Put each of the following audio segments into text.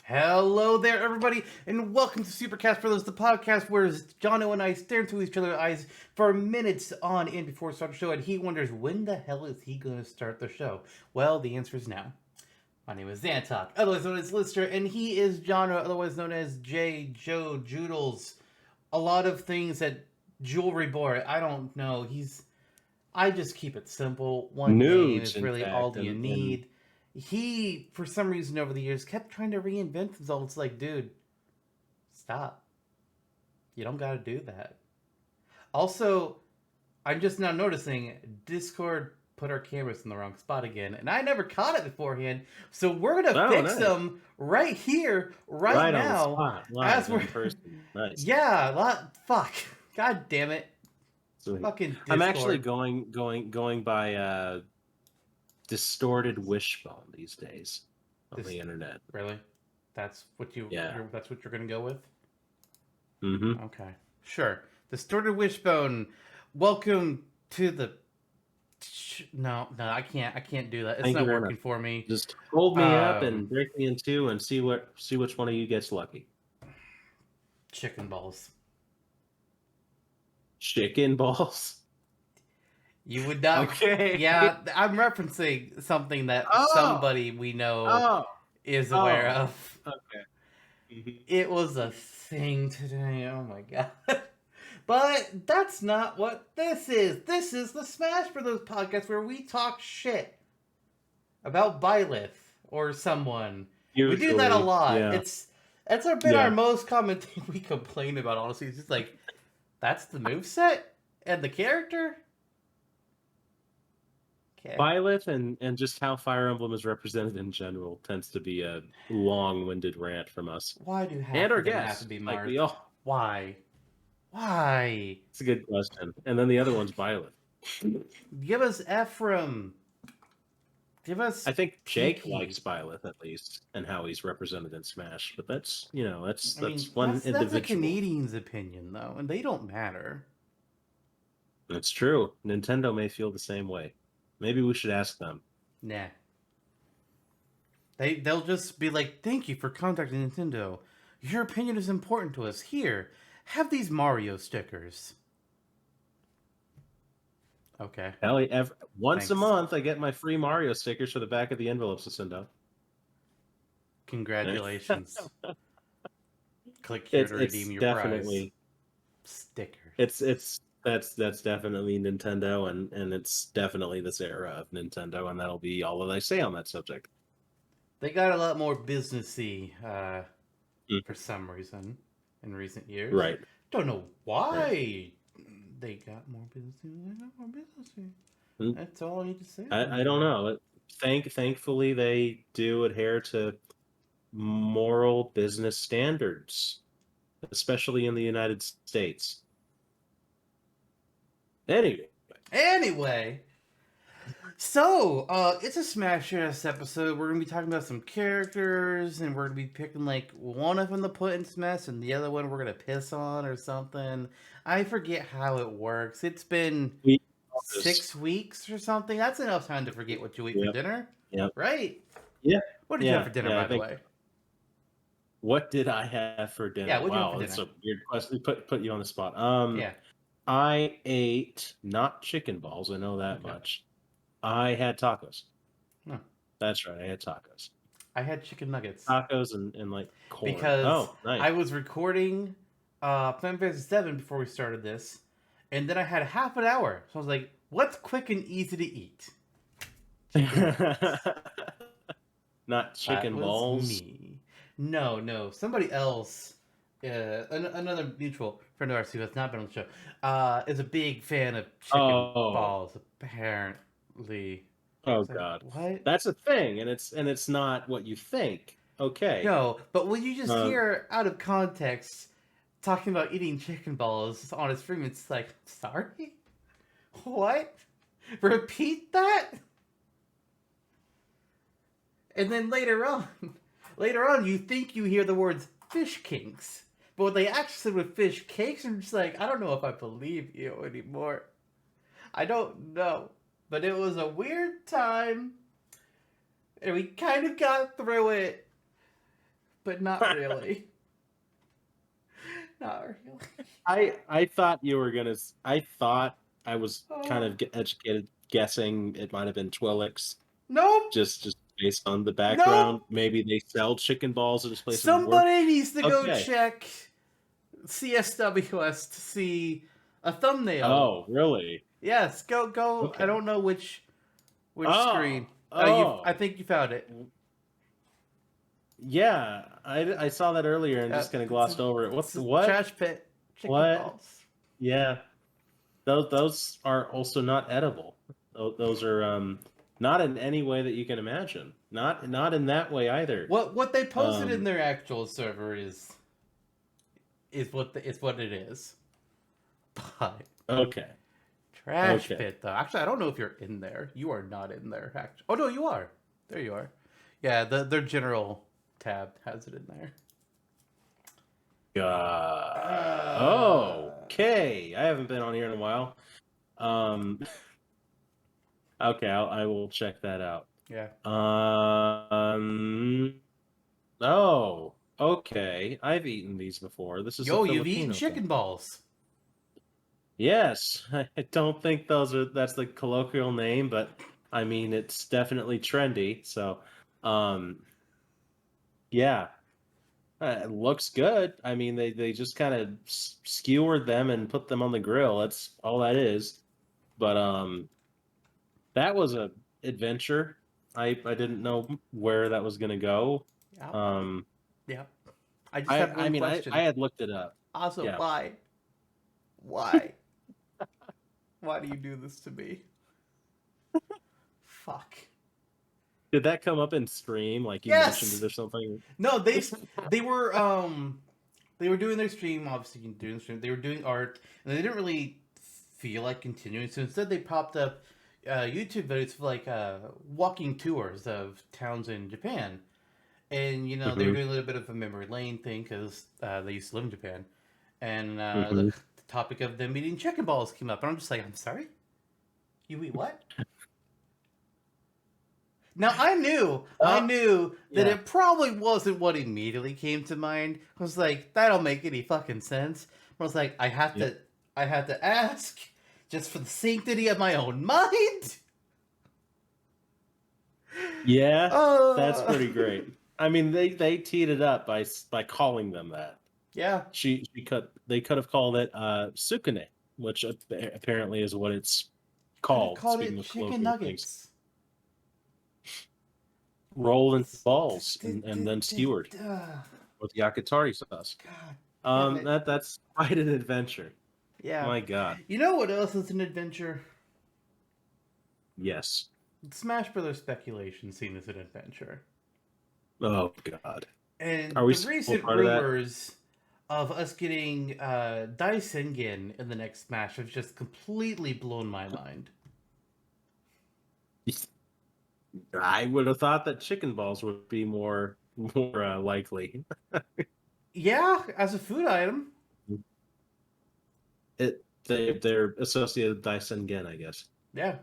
Hello there, everybody, and welcome to Supercast for those the podcast where Jonno and I stare into each other's eyes for minutes on end before we start the show, and he wonders when the hell is he going to start the show. Well, the answer is now. My name is Zantok, otherwise known as Lister, and he is Jonno, otherwise known as J. Joe Joodles. A lot of things at Jewelry Boy. I don't know. I just keep it simple. One name Nudes, is in really all fact, you and need. He, for some reason over the years, kept trying to reinvent himself. It's like, dude, stop. You don't gotta do that. Also, I'm just now noticing Discord put our cameras in the wrong spot again, and I never caught it beforehand. So we're gonna fix nice. them right here, right on the now, spot, as live we're in person. Nice. yeah. Fuck. God damn it. Sweet. Fucking Discord. I'm actually going by distorted wishbone these days on the internet. Really? That's what that's what you're gonna go with? Mm-hmm. Okay. Sure. Distorted Wishbone. Welcome to the No, I can't do that. It's Thank not you very working much. for me. Just hold me up and break me in two and see which one of you gets lucky. Chicken balls. Chicken balls. You would not. Okay. Yeah, I'm referencing something that somebody we know is aware of. Okay. Mm-hmm. It was a thing today. Oh my god. But that's not what this is. This is the Smash Brothers podcast where we talk shit about Byleth or someone. Usually, we do that a lot. Yeah. That's our most common thing we complain about, honestly. It's just like, that's the moveset and the character? Okay. Byleth and just how Fire Emblem is represented in general tends to be a long-winded rant from us. Why do half and of our them guests have to be Marth? Like we all... Why? Why? It's a good question. And then the other one's Byleth. Give us Ephraim. Give us. I think Jake likes Byleth at least, and how he's represented in Smash. But that's one individual. That's a Canadian's opinion, though, and they don't matter. That's true. Nintendo may feel the same way. Maybe we should ask them. Nah. They'll just be like, "Thank you for contacting Nintendo. Your opinion is important to us. Here, have these Mario stickers." Okay. Once a month, I get my free Mario stickers for the back of the envelopes to send out. Congratulations. Click here to redeem your prize. Stickers. That's definitely Nintendo, and it's definitely this era of Nintendo, and that'll be all that I say on that subject. They got a lot more businessy for some reason in recent years. Right. Don't know why they got more businessy. That's all I need to say. I don't know. Thankfully, they do adhere to moral business standards, especially in the United States. Anyway, so it's a Smash Bros. Episode. We're gonna be talking about some characters, and we're gonna be picking like one of them to put in Smash, and the other one we're gonna piss on or something. I forget how it works. It's been 6 weeks or something. That's enough time to forget what you eat for dinner. Yep. Right? Yeah. What did you have for dinner, by the way? What did I have for dinner? Yeah, what did you have for dinner? That's a weird question. Put you on the spot. Yeah. I ate not chicken balls. I know that much. I had tacos. No. That's right. I had tacos. I had chicken nuggets. Tacos and like corn. Because nice. I was recording Final Fantasy 7 before we started this, and then I had half an hour. So I was like, what's quick and easy to eat? Not chicken balls. Me. No. Somebody else, another mutual friend of ours who has not been on the show, is a big fan of chicken balls, apparently. Oh God! What? That's a thing, and it's not what you think. Okay. No, but when you just hear out of context talking about eating chicken balls on his stream, it's like, sorry? What? Repeat that? And then later on, you think you hear the words fish kinks. But what they actually said with fish cakes, I'm just like, I don't know if I believe you anymore. I don't know. But it was a weird time. And we kind of got through it. but not really. Not really. I thought you were gonna. I thought I was kind Oh. of educated guessing it might have been Twilix, Nope. just based on the background. Nope. Maybe they sell chicken balls at this place of work. Somebody needs to go Okay. check CSWS to see a thumbnail. Oh, really? Yes, go. I Okay. don't know which Oh, screen. I oh, think you found it. yeah. I saw that earlier and just kind of glossed over it. It's What? a What? trash pit. Chicken What? balls. Yeah. Those are also not edible. Those are not in any way that you can imagine. Not in that way either. What they posted in Um, their actual server is what it is. But okay. trash Okay. pit though. Actually, I don't know if you're in there. You are not in there. Actually, oh no, you are. There you are. Yeah, their general tab has it in there. Okay. I haven't been on here in a while. Um, okay, I will check that out. Yeah. Um, oh, okay. I've eaten these before. This is a Yo, you've eaten Filipino thing. chicken balls. Yes, I don't think that's the colloquial name, but I mean it's definitely trendy. So, um, yeah, it looks good. I mean they just kind of skewered them and put them on the grill. That's all that is. But that was a adventure. I didn't know where that was gonna go. Yeah. Um, Yeah. I just I had I one mean I question. had looked it up. Also, Yeah. why? Why? Why do you do this to me? Fuck. Did that come up in stream? Like you mentioned Yes. it or something? No, they were doing their stream, obviously doing the stream. They were doing art, and they didn't really feel like continuing. So instead, they popped up YouTube videos for like walking tours of towns in Japan, and they were Hmm. doing a little bit of a memory lane thing because they used to live in Japan, and Hmm. the topic of them eating chicken balls came up, and I'm just like, I'm sorry, you eat what? Now I Oh, knew that yeah. it probably wasn't what immediately came to mind. I was like, that don't make any fucking sense. But I was like, Yep. I had to ask, just for the sanctity of my own mind. Yeah, that's Uh, pretty great. I mean, they teed it up by calling them that. yeah, They could have called it sukune, which apparently is what it's could have called. called Speaking it of chicken colloquial things, nuggets. roll into balls and then skewered God with yakitori sauce. damn it. That's quite an adventure. Yeah. My God. You know what else is an adventure? Yes. Smash Brothers speculation seen as an adventure. Oh God. And Are we the still recent part of that? rumors of us getting Daisengin in the next Smash have just completely blown my mind. I would have thought that chicken balls would be more likely. Yeah, as a food item. They're associated with Daisen, I guess. Yeah.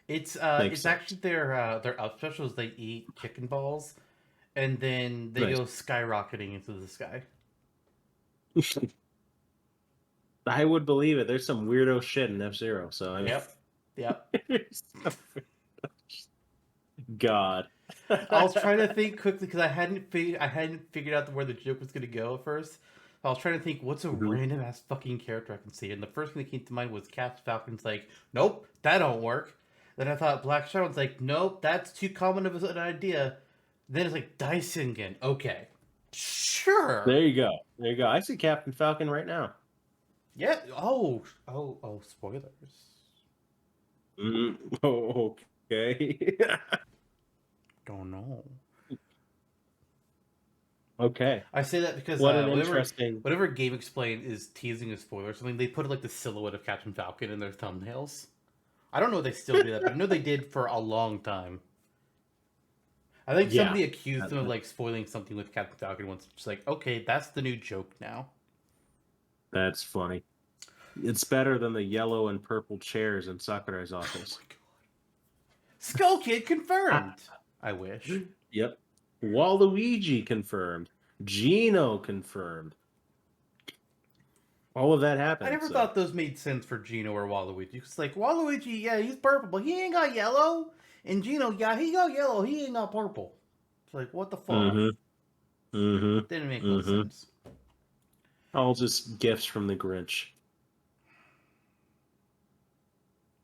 Makes It's sense. actually their up specials. They eat chicken balls and then they Nice. go skyrocketing into the sky. I would believe it. There's some weirdo shit in F-Zero, so I mean, Yep. Yep. God. I was trying to think quickly because I hadn't figured out where the joke was gonna go at first. I was trying to think what's a Mhm. random ass fucking character I can see, and the first thing that came to mind was Captain Falcon's like, nope, that don't work. Then I thought Black Shadow's like, nope, that's too common of an idea. Then it's like Daisingen. Okay, sure, There you go. There you go. I see Captain Falcon right now. yeah. Oh, spoilers. Mm, oh, okay. Don't know. Okay. I say that because What an interesting. whatever Game Explain is teasing a spoiler or something, they put like the silhouette of Captain Falcon in their thumbnails. I don't know if they still do that, but I know they did for a long time. I think Yeah. somebody accused them of like spoiling something with Captain Falcon once. Just like, okay, that's the new joke now. That's funny. It's better than the yellow and purple chairs in Sakurai's Oh office. my god. Skull Kid confirmed. I wish. Yep. Waluigi confirmed. Gino confirmed. All of that happened. I never so. thought those made sense for Gino or Waluigi. It's like, Waluigi, yeah, he's purple, but he ain't got yellow. And Gino, yeah, he got yellow, he ain't got purple. It's like, what the fuck? Didn't make no sense. All just gifts from the Grinch.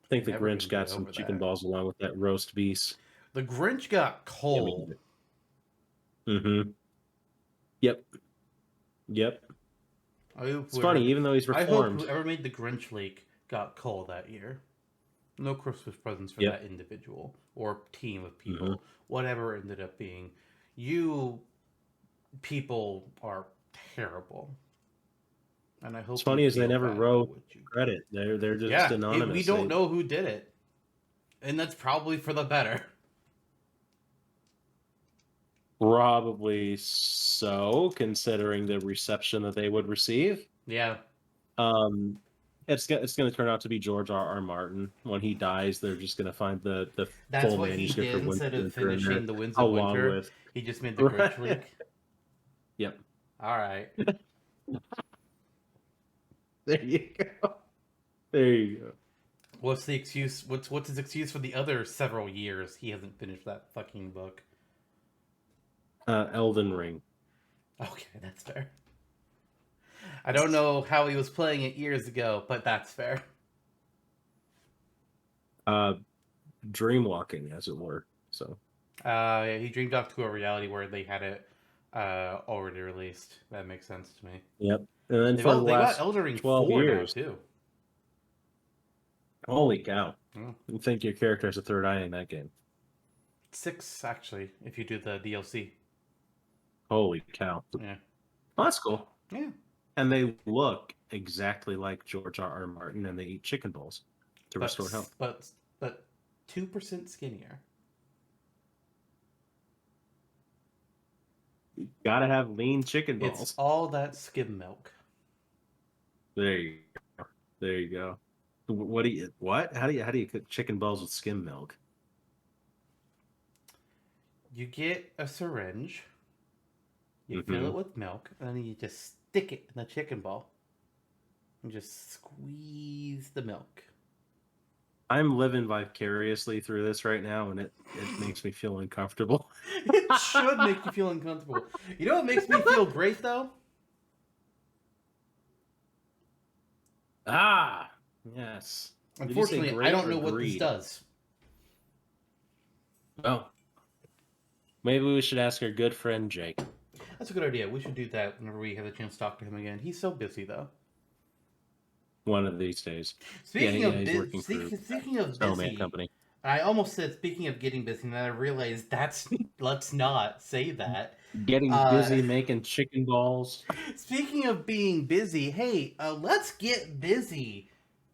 I think the Grinch got some chicken balls along with that roast beef. The Grinch got coal. Yep. It's funny, even though he's reformed. I hope whoever made the Grinch leak got coal that year. No Christmas presents for that individual or team of people. Whatever it ended up being. You people are terrible. And I hope it's funny as they never wrote credit. They're just anonymous. We don't know who did it. And that's probably for the better. Probably so, considering the reception that they would receive. Yeah. It's going to turn out to be George R.R. Martin. When he dies, they're just going to find the That's full what manuscript he did. Instead of finishing The Winds of Winter, he just made the Grinch leak. Yep. All right. There you go. What's the excuse? What's his excuse for the other several years he hasn't finished that fucking book? Elden Ring. Okay, that's fair. I don't know how he was playing it years ago, but that's fair. Dreamwalking, as it were. So. Yeah, he dreamed up to a reality where they had it already released. That makes sense to me. Yep. And then for the last got Elden Ring 12 years now, too. Holy cow! You think your character has a third eye in that game? 6, actually, if you do the DLC. Holy cow! Yeah. Well, that's cool. Yeah. And they look exactly like George R.R. Martin, and they eat chicken balls to restore health. But 2% skinnier. You gotta have lean chicken balls. It's all that skim milk. There you go. What? How do you cook chicken balls with skim milk? You get a syringe. You fill it with milk, and then you just stick it in the chicken ball. And just squeeze the milk. I'm living vicariously through this right now, and it makes me feel uncomfortable. It should make you feel uncomfortable. You know what makes me feel great, though? Ah, yes. Unfortunately, I don't know what this does. Oh. Maybe we should ask our good friend Jake. That's a good idea. We should do that whenever we have a chance to talk to him again. He's so busy, though. One of these days. Speaking of busy, company. I almost said speaking of getting busy, and then I realized let's not say that. Getting busy making chicken balls. Speaking of being busy, hey, let's get busy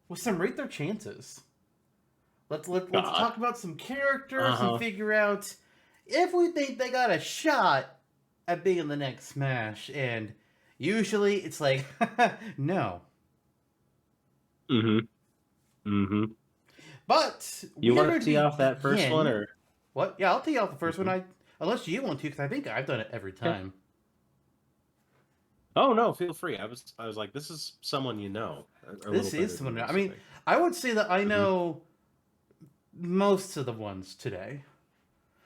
with some Rate Their Chances. Let's talk about some characters and figure out if we think they got a shot at being in the next Smash. And usually it's like, no. But you want to tee off that first one, or what? Yeah, I'll tee off the first one. Unless you want to, because I think I've done it every time. Oh no, feel free. I was like, this is someone you know. This is someone. I mean, I would say that I know most of the ones today.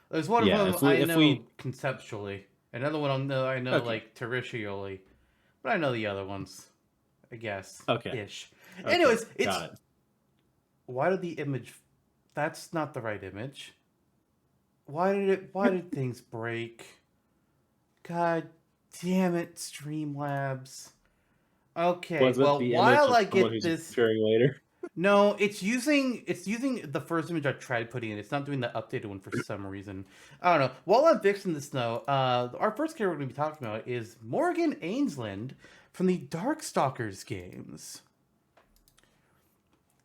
There's one of them I know conceptually. Another one I know like terrestrially, but I know the other ones, I guess. Ish. Okay. Anyways, Got it. Why did the image? That's not the right image. Why did things break? God damn it, Streamlabs. Okay, well, while I get this later. No, it's using the first image I tried putting in. It's not doing the updated one for some reason. I don't know. While I'm fixing this though, our first character we're going to be talking about is Morgan Ainsland from the Darkstalkers games.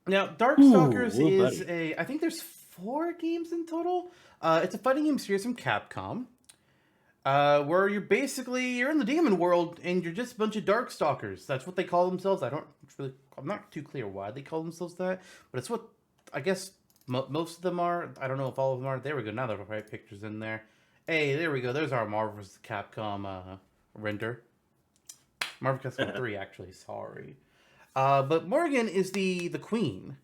Now, Darkstalkers is I think there's 4 games in total. It's a fighting game series from Capcom. Where you're in the demon world and you're just a bunch of Darkstalkers. That's what they call themselves. I'm not too clear why they call themselves that, but it's what I guess most of them are. I don't know if all of them are. There we go. Now the right pictures in there. Hey, there we go. There's our Marvel vs. Capcom Render. Marvel Capcom 3, actually. Sorry. But Morgan is the queen.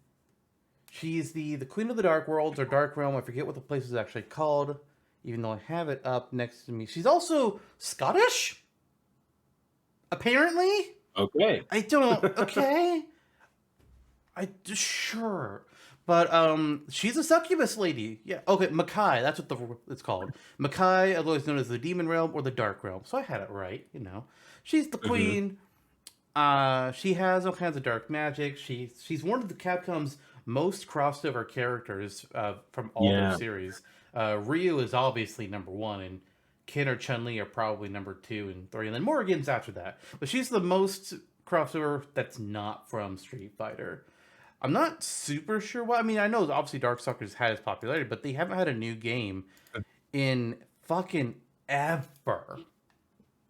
She's the queen of the Dark Worlds or Dark Realm. I forget what the place is actually called, even though I have it up next to me. She's also Scottish? Apparently? Okay. I don't... Okay. Sure. But she's a succubus lady. Yeah. Okay, Makai. That's what it's called. Makai, otherwise known as the Demon Realm or the Dark Realm. So I had it right. She's the queen. She has all kinds of dark magic. She's one of the Capcom's most crossover characters from all their series. Ryu is obviously number one, and Ken or Chun-Li are probably number 2 and 3, and then Morrigan's after that. But she's the most crossover that's not from Street Fighter. I'm not super sure why. I mean, I know obviously Darkstalkers had its popularity, but they haven't had a new game in fucking ever.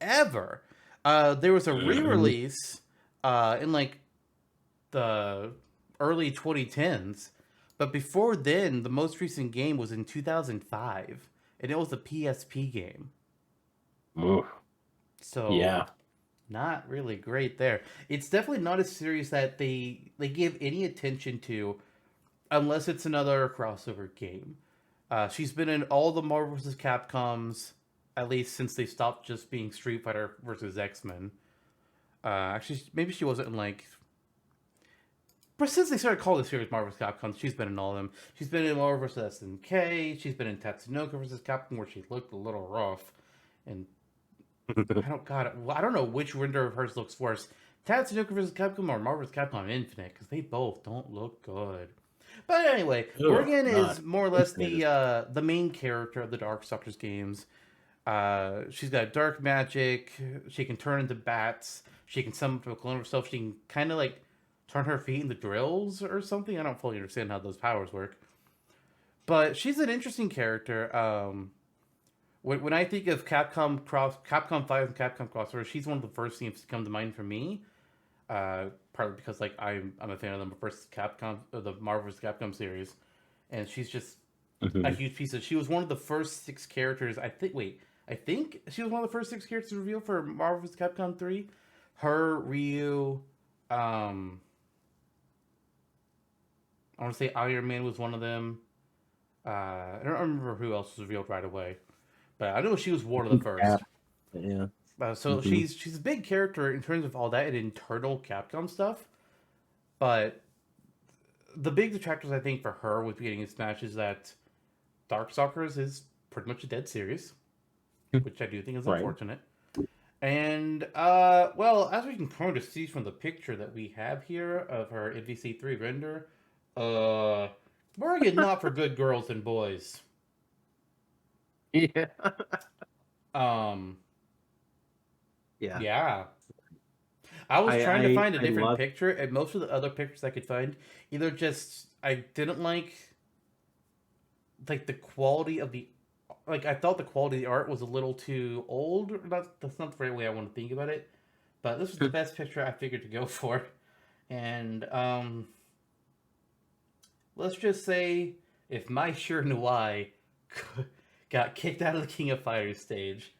Ever. There was a re-release in like the early 2010s, but before then, the most recent game was in 2005, and it was a PSP game. Ooh. So yeah, not really great there. It's definitely not a series that they give any attention to, unless it's another crossover game. She's been in all the Marvel vs. Capcoms, at least since they stopped just being Street Fighter versus X-Men. Actually, maybe she wasn't in like... But since they started calling the series Marvel vs. Capcom, she's been in all of them. She's been in Marvel vs. SNK. She's been in Tatsunoko vs. Capcom, where she looked a little rough. And I don't know which render of hers looks worse. Tatsunoko vs. Capcom or Marvel vs. Capcom Infinite, because they both don't look good. But anyway, Morgan is more or less the main character of the Darkstalkers games. She's got dark magic. She can turn into bats. She can summon from a clone of herself. She can kind of like turn her feet into drills or something. I don't fully understand how those powers work. But she's an interesting character. When I think of Capcom 5 and Capcom crossover, she's one of the first things to come to mind for me. Partly because like I'm a fan of the Marvel vs. Capcom series, and she's just a huge piece of. She was one of the first 6 characters. I think she was one of the first 6 characters revealed for Marvel vs. Capcom 3. Her, Ryu, I want to say Iron Man was one of them. I don't remember who else was revealed right away. But I know she was one of the first. Yeah. So she's a big character in terms of all that and internal Capcom stuff. But the big detractors I think for her with getting in Smash is that Darkstalkers is pretty much a dead series, which I do think is unfortunate. And well, as we can kind of see from the picture that we have here of her MVC3 render, Morgan not for good girls and boys. Yeah. Yeah. I was trying to find a different picture, and most of the other pictures I could find either just I didn't like the quality of the I thought the quality of the art was a little too old. That's not the right way I want to think about it. But this was the best picture I figured to go for. And let's just say if my Sure Nawai got kicked out of the King of Fighters stage,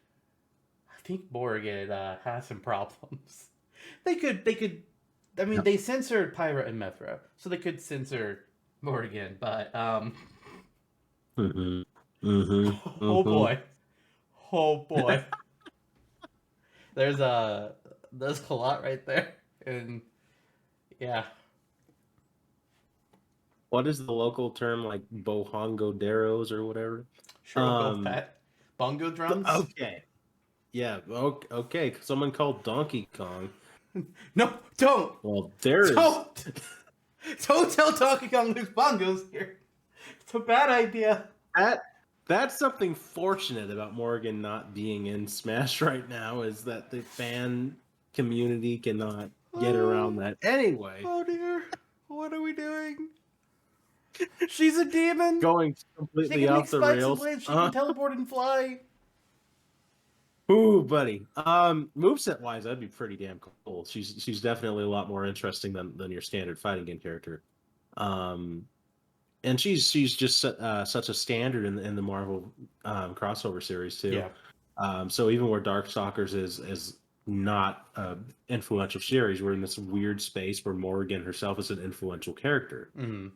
I think Morgan has some problems. They could. I mean, they censored Pyra and Methra, so they could censor Morgan. But oh boy, there's a lot right there, and yeah. What is the local term, like bohongoderos or whatever? Sure, go fat. Bongo drums? Okay. Yeah, okay. Someone called Donkey Kong. No, don't! Well, there's... Don't tell Donkey Kong there's bongos here. It's a bad idea. That's something fortunate about Morgan not being in Smash right now, is that the fan community cannot get around that. Anyway. Oh dear. What are we doing? She's a demon. Going completely off the rails. She can teleport and fly. Ooh, buddy. Moveset wise, that'd be pretty damn cool. She's definitely a lot more interesting than your standard fighting game character. And she's just such a standard in the Marvel crossover series too. Yeah. So even where Darkstalkers is not an influential series, we're in this weird space where Morrigan herself is an influential character. Mm-hmm.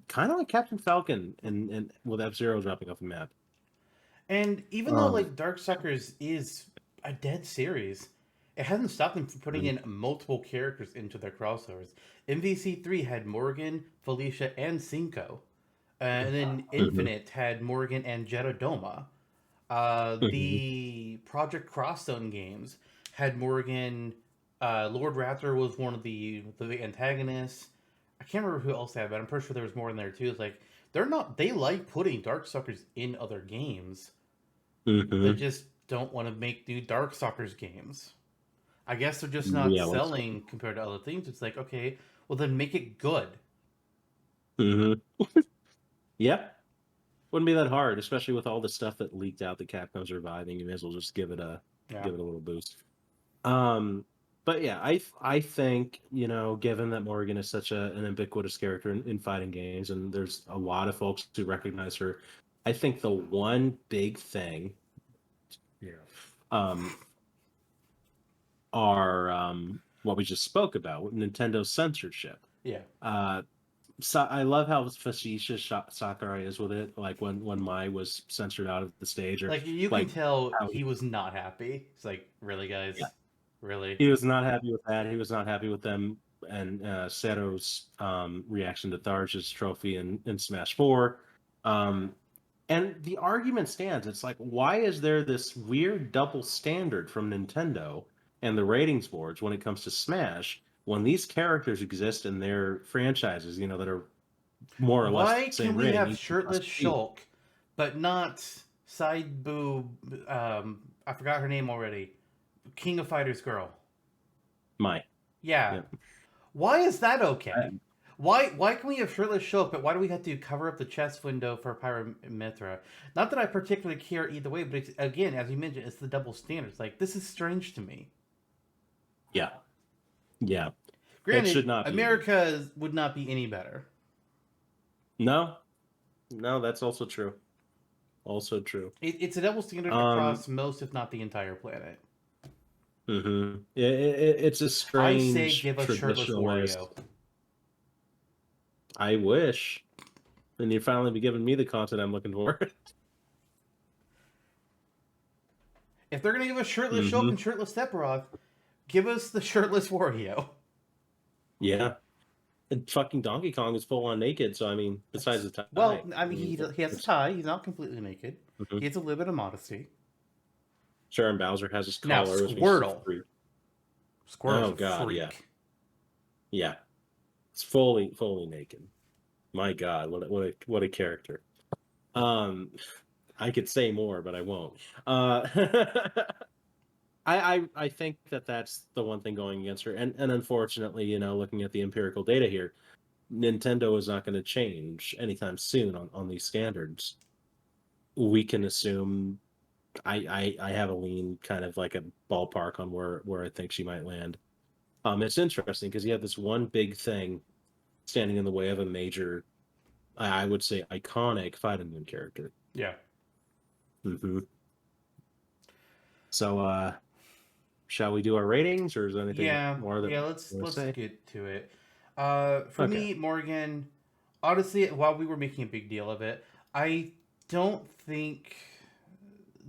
Kind of like Captain Falcon and with F-Zero dropping off the map. And even though Um, like Darksuckers is a dead series, it hasn't stopped them from putting in multiple characters into their crossovers. MVC3 had Morgan, Felicia, and Cinco. And then mhm, Infinite had Morgan and Jetadoma. mhm. The Project Crosstone games had Morgan. Lord Raptor was one of the antagonists. I can't remember who else they had, but I'm pretty sure there was more in there too. It's like they're not. They like putting Darksuckers in other games. They Mhm. just don't want to make new Darkstalkers games. I guess they're just not Yeah, once. selling compared to other things. It's like, okay, well then make it good. Mhm. Yeah, wouldn't be that hard, especially with all the stuff that leaked out that Capcom's reviving. You may as well just Yeah. give it a little boost. Um, but yeah, I think given that Morgan is such an ubiquitous character in fighting games, and there's a lot of folks who recognize her, I think the one big thing, yeah, um, are what we just spoke about, Nintendo's censorship. Yeah. Uh, so I love how facetious Sakurai is with it. Like when Mai was censored out of the stage, or Like you can like tell how he was not happy. It's like, really, yeah, guys? Really? he was not happy with that. He was not happy with them and Seto's reaction to Tharj's trophy in Smash Four. Um, and the argument stands. It's like, why is there this weird double standard from Nintendo and the ratings boards when it comes to Smash when these characters exist in their franchises, that are more or less Why the can same we rating, have even plus shirtless speed. Shulk, but not side boob? I forgot her name already. King of Fighters girl. My, Yeah. yeah. Why is that I, okay? Why can we have shirtless Shulk, but why do we have to cover up the chest window for Pyramithra? Not that I particularly care either way, but it's, again, as you mentioned, it's the double standards. Like this is strange to me. yeah, yeah. It should Granted, not be there. America would not be any better. No, no, that's also true. Also true. It's a double standard Um, across most, if not the entire planet. it's a I say strange give us shirtless Wario. traditionalist. I wish. And you'd finally be giving me the content I'm looking for. If they're gonna give us shirtless Shulk hmm and shirtless Sephiroth, give us the shirtless Wario. Yeah. And fucking Donkey Kong is full on naked, so I mean, besides the Well, tie. I mean, he has a tie. He's not completely naked. Mhm. He has a little bit of modesty. Sure, and Bowser has his Now, collar, which means he's a Squirtle. freak. Squirtle's Oh a god, yeah. freak. Yeah. It's fully naked. My god, what a character. Um I could say more, but I won't. I think that that's the one thing going against her, and unfortunately, looking at the empirical data here, Nintendo is not going to change anytime soon on these standards. We can assume I have a lean kind of like a ballpark on where I think she might land. It's interesting because you have this one big thing standing in the way of a major, I would say, iconic fighting game character. Yeah. hmm So, shall we do our ratings, or is there anything Yeah. more that Yeah. you Let's want to let's say? get to it. For Okay. me, Morgan. Honestly, while we were making a big deal of it, I don't think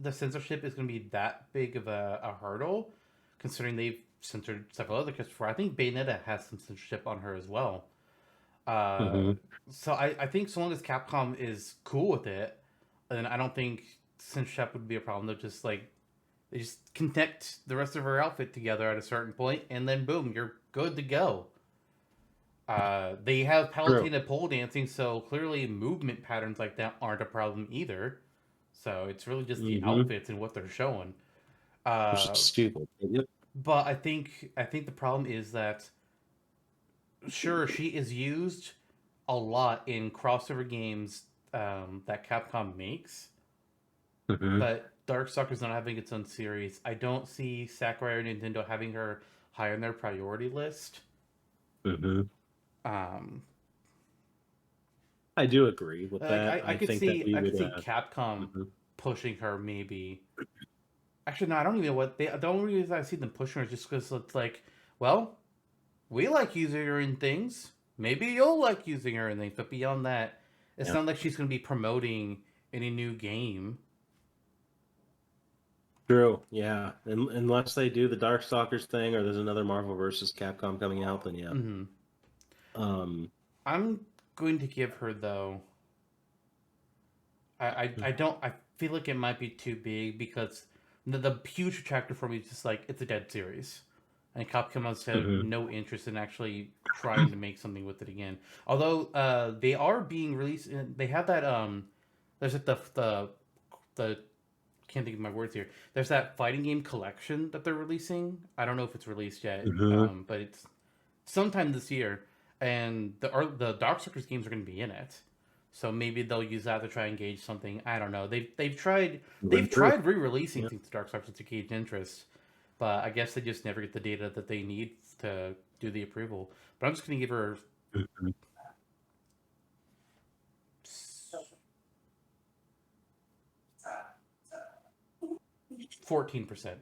the censorship is going to be that big of a hurdle, considering they've censored several other characters before. I think Bayonetta has some censorship on her as well. Uh, hmm so I think so long as Capcom is cool with it, then I don't think censorship would be a problem. They're just like they just connect the rest of her outfit together at a certain point, and then boom, you're good to go. They have True. Palutena pole dancing, so clearly movement patterns like that aren't a problem either. So it's really just the hmm outfits and what they're showing. Which is Uh, stupid. Yep. but I think the problem is that sure she is used a lot in crossover games that Capcom makes, hmm but Darkstalker's not having its own series. I don't see Sakurai or Nintendo having her high on their priority list. hmm Um, I do agree with like that. I I could think that see we I would. could see Capcom Mhm. pushing her maybe. Actually, no, I don't even know what they. The only reason I see them pushing is just because it's like, well, we like using her in things. Maybe you'll like using her in things, but beyond that, it's Yeah. not like she's going to be promoting any new game. True. Yeah. Unless they do the Darkstalkers thing, or there's another Marvel versus Capcom coming out, then yeah. Hmm. Um. I'm going to give her though. I don't. I feel like it might be too big because the huge attractor for me is just like it's a dead series, and Capcom has had Mhm. no interest in actually trying to make something with it again. Although they are being released. They have that there's like the can't think of my words here. There's that fighting game collection that they're releasing. I don't know if it's released yet, Mhm. but it's sometime this year, and the Darkstalkers games are going to be in it. So maybe they'll use that to try and gauge something. I don't know. They've True. tried re-releasing Yeah. things to Darkstalkers to gauge interest, but I guess they just never get the data that they need to do the approval. But I'm just going to give her Mhm. 14%.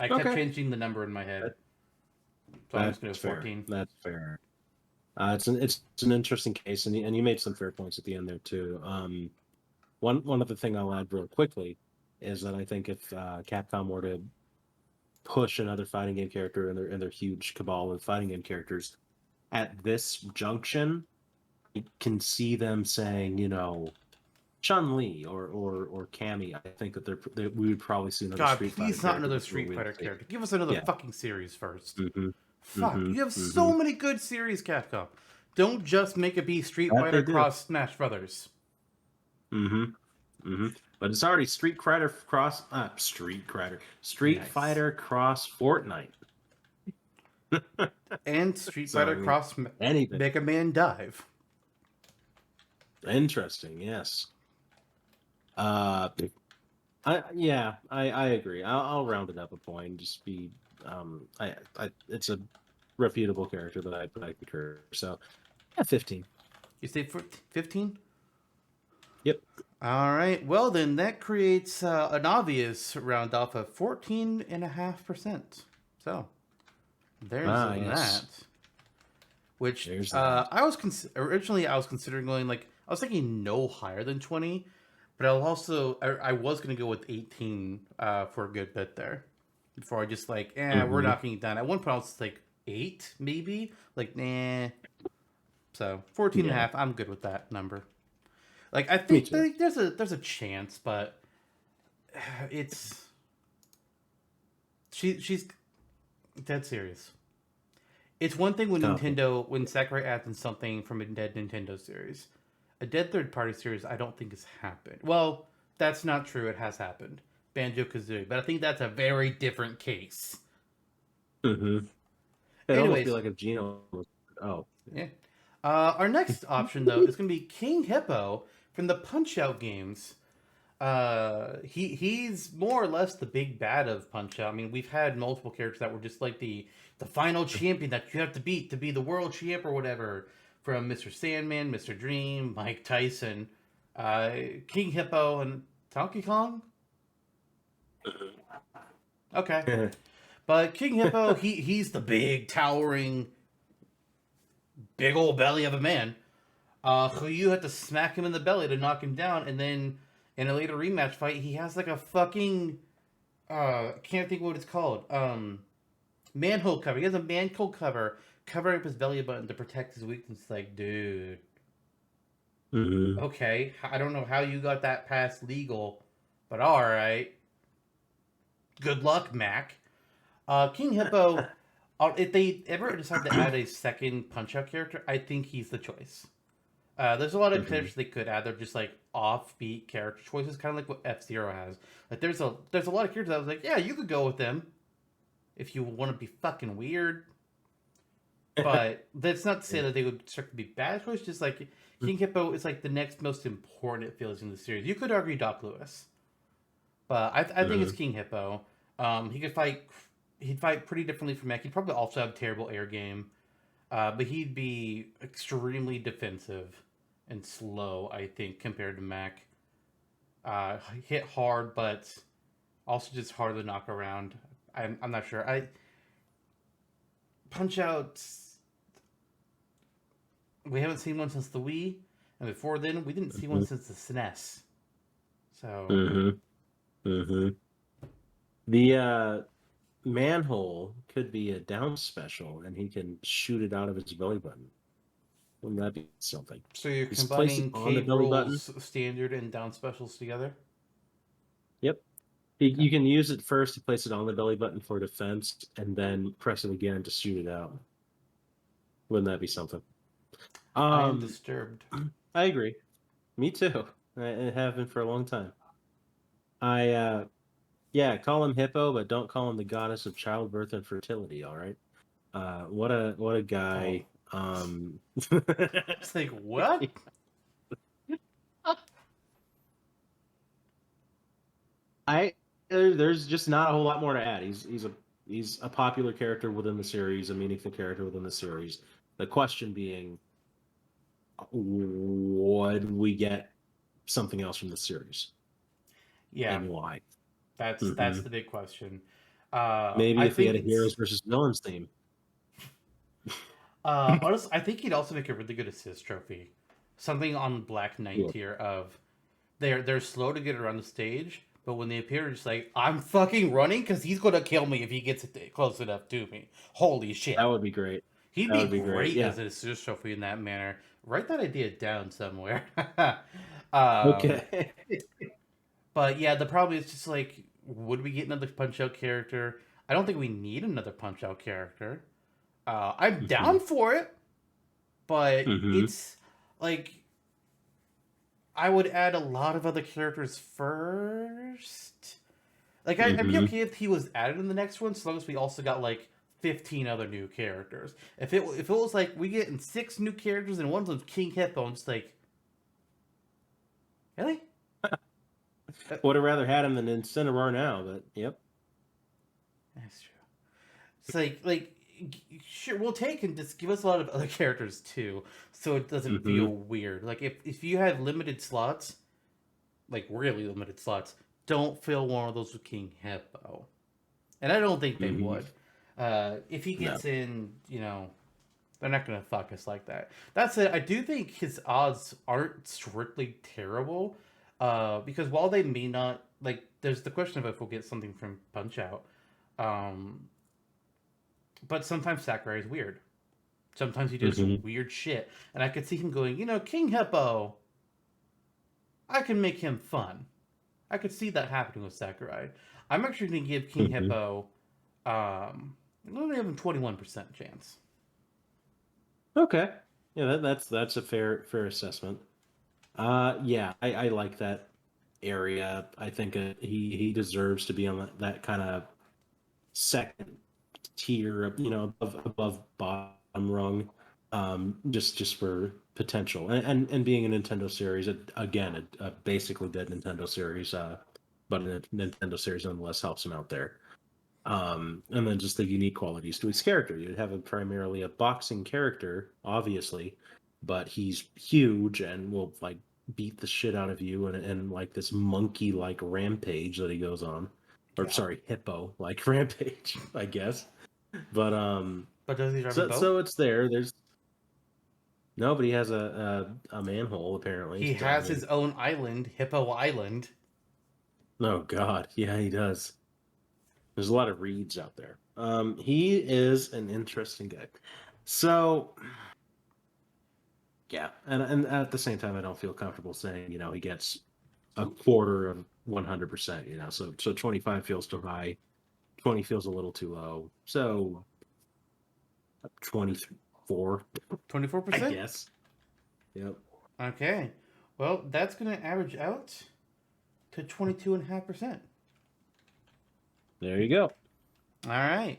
I kept Okay. changing the number in my head, That, so I'm just going to that's go fair. 14. That's fair. It's an interesting case, and you made some fair points at the end there too. One other thing I'll add real quickly is that I think if Capcom were to push another fighting game character in their huge cabal of fighting game characters at this junction, you can see them saying, Chun Li or Cammy. I think that we would probably see another God, Street Fighter please not character another before Street we would Fighter see. character. Give us another Yeah. fucking series first. Mm-hmm. Fuck, Mm-hmm. you have Mm-hmm. so many good series, Capcom. Don't just make it be Street That Fighter they do. cross Smash Brothers. Mm-hmm. Mm-hmm. But it's already Street Nice. Fighter cross Fortnite. And Street So Fighter I mean, cross anything Mega Man Dive. interesting? Yes. Uh, I agree. I'll round it up a point. And just be it's a reputable character that I concur. So yeah, 15. You say 15? Yep. All right. Well, then that creates an obvious round off of 14.5%. So there's Ah, that. yes. Which There's that. originally I was considering going like I was thinking no higher than 20, but I was gonna go with 18 for a good bit there before I just like we're Mm-hmm. knocking it down. At one point I was like 8 maybe like nah. So 14 and a Yeah. half, I'm good with that number. Like I Me think too. like, there's a chance, but it's she's dead serious. It's one thing Okay. when Sakurai adds in something from a dead Nintendo series. A dead third party series, I don't think has happened. Well, that's not true. It has happened. Banjo Kazooie, but I think that's a very different case. Mm-hmm. It'd almost be Anyways, like if Gino was. Oh. yeah. Our next option though is going to be King Hippo from the Punch Out games. He's more or less the big bad of Punch Out. I mean, we've had multiple characters that were just like the final champion that you have to beat to be the world champ or whatever. From Mr. Sandman, Mr. Dream, Mike Tyson, King Hippo, and Donkey Kong. Okay, but King Hippo, he's the big towering, big old belly of a man. Who you have to smack him in the belly to knock him down, and then in a later rematch fight, he has like a fucking I can't think what it's called. Manhole cover. He has a manhole cover covering up his belly button to protect his weakness. Like, dude, Mm-hmm. okay, I don't know how you got that past legal, but all right. Good luck, Mac. King Hippo. If they ever decide to add a second Punch Out character, I think he's the choice. There's a lot of Mm-hmm. characters they could add. They're just like offbeat character choices, kind of like what F Zero has. Like there's a lot of characters I was like, yeah, you could go with them if you want to be fucking weird. But that's not to say Yeah. that they would strictly be bad choices. Just like King Hippo is like the next most important it feels in the series. You could argue Doc Lewis, but I think it's Mm-hmm. King Hippo. He could fight. He'd fight pretty differently from Mac. He'd probably also have terrible air game. But he'd be extremely defensive and slow, I think, compared to Mac. Hit hard, but Also, just hard to knock around. I'm not sure. Punch Outs. We haven't seen one since the Wii, and before then, we didn't see one Mm-hmm. since the SNES. So Mm-hmm. Mm-hmm. The manhole could be a down special, and he can shoot it out of his belly button. Wouldn't that be something? So you're Just place it combining on the K. belly button. Rool's standard and down specials together? Yep. Okay. You can use it first to place it on the belly button for defense, and then press it again to shoot it out. Wouldn't that be something? I am Um, disturbed. I agree. Me too. I have been for a long time. I yeah, call him Hippo, but don't call him the goddess of childbirth and fertility. All right. What a Oh. guy. It's like, what? I there's just not a whole lot more to add. He's a popular character within the series, a meaningful character within the series. The question being, would we get something else from the series, Yeah, and why? that's the big question. Maybe I if we think had a heroes it's versus villains theme. honestly, I think he'd also make a really good assist trophy. Something on Black Knight Yeah, tier of they're slow to get around the stage, but when they appear, it's like I'm fucking running because he's gonna kill me if he gets close enough to me. Holy that shit, would be great. he'd That be would be great. great Yeah. as an assist trophy in that manner. Write that idea down somewhere. um, Okay. but yeah, the problem is just like, would we get another Punch Out character? I don't think we need another Punch Out character. I'm hmm down for it, but hmm it's like I would add a lot of other characters first. Like I'd be hmm okay if he was added in the next one, so long as we also got like 15 other new characters. If it was like we getting 6 new characters and one of them's King Hippo, I'm just like, really? Uh, Would have rather had him than Incineroar now, but yep. That's true. It's like sure we'll take and just give us a lot of other characters too, so it doesn't feel hmm weird. Like if you had limited slots, like really limited slots, don't fill one of those with King Hippo. And I don't think they hmm would. If he No. gets in, they're not gonna fuck us like that. That said, I do think his odds aren't strictly terrible. Because while they may not like, there's the question of if we'll get something from Punch Out. Um, but sometimes Sakurai is weird. Sometimes he does hmm weird shit, and I could see him going, King Hippo. I can make him fun. I could see that happening with Sakurai. I'm actually going to give King hmm Hippo, I'm going to give him 21% chance. Okay. Yeah, that's a fair assessment. Yeah, I like that area. I think he deserves to be on that kind of second tier, above bottom rung, just for potential, and being a Nintendo series, again, a basically dead Nintendo series, but a Nintendo series nonetheless helps him out there. And then just the unique qualities to his character. You'd have primarily a boxing character, obviously, but he's huge and will like beat the shit out of you, and like this monkey like rampage that he goes on, or Yeah. sorry, hippo like rampage, I guess. But But does he drive a boat? so it's there. There's nobody has a manhole apparently. He So I has mean, his own island, Hippo Island. oh god, yeah, he does. There's a lot of reeds out there. He is an interesting guy. So yeah, and at the same time, I don't feel comfortable saying he gets a quarter of 100%. So 25 feels too high, 20 feels a little too low. So 24, I 24%? guess. Yep. Okay. Well, that's going to average out to 22.5%. There you go. All right.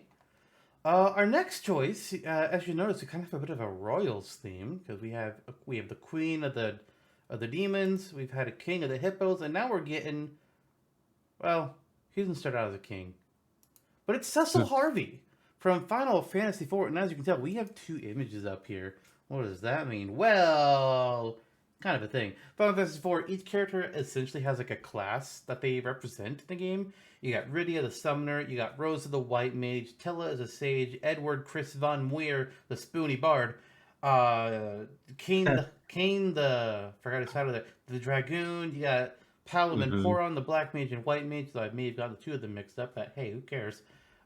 Our next choice, as you notice, we kind of have a bit of a royals theme because we have the queen of the demons, we've had a king of the hippos, and now we're getting, well, he doesn't start out as a king, but it's Cecil Harvey from Final Fantasy IV. And as you can tell, we have 2 images up here. What does that mean? Well, kind of a thing. Final Fantasy IV, each character essentially has like a class that they represent in the game. You got Rydia the Summoner, you got Rosa the White Mage, Tilla as a Sage, Edward Chris Von Muir the Spoony Bard, uh, Kane the forgot his title there, the Dragoon. You got Paladin Mm-hmm. Poron the Black Mage and White Mage. So I may have gotten the two of them mixed up, but hey, who cares?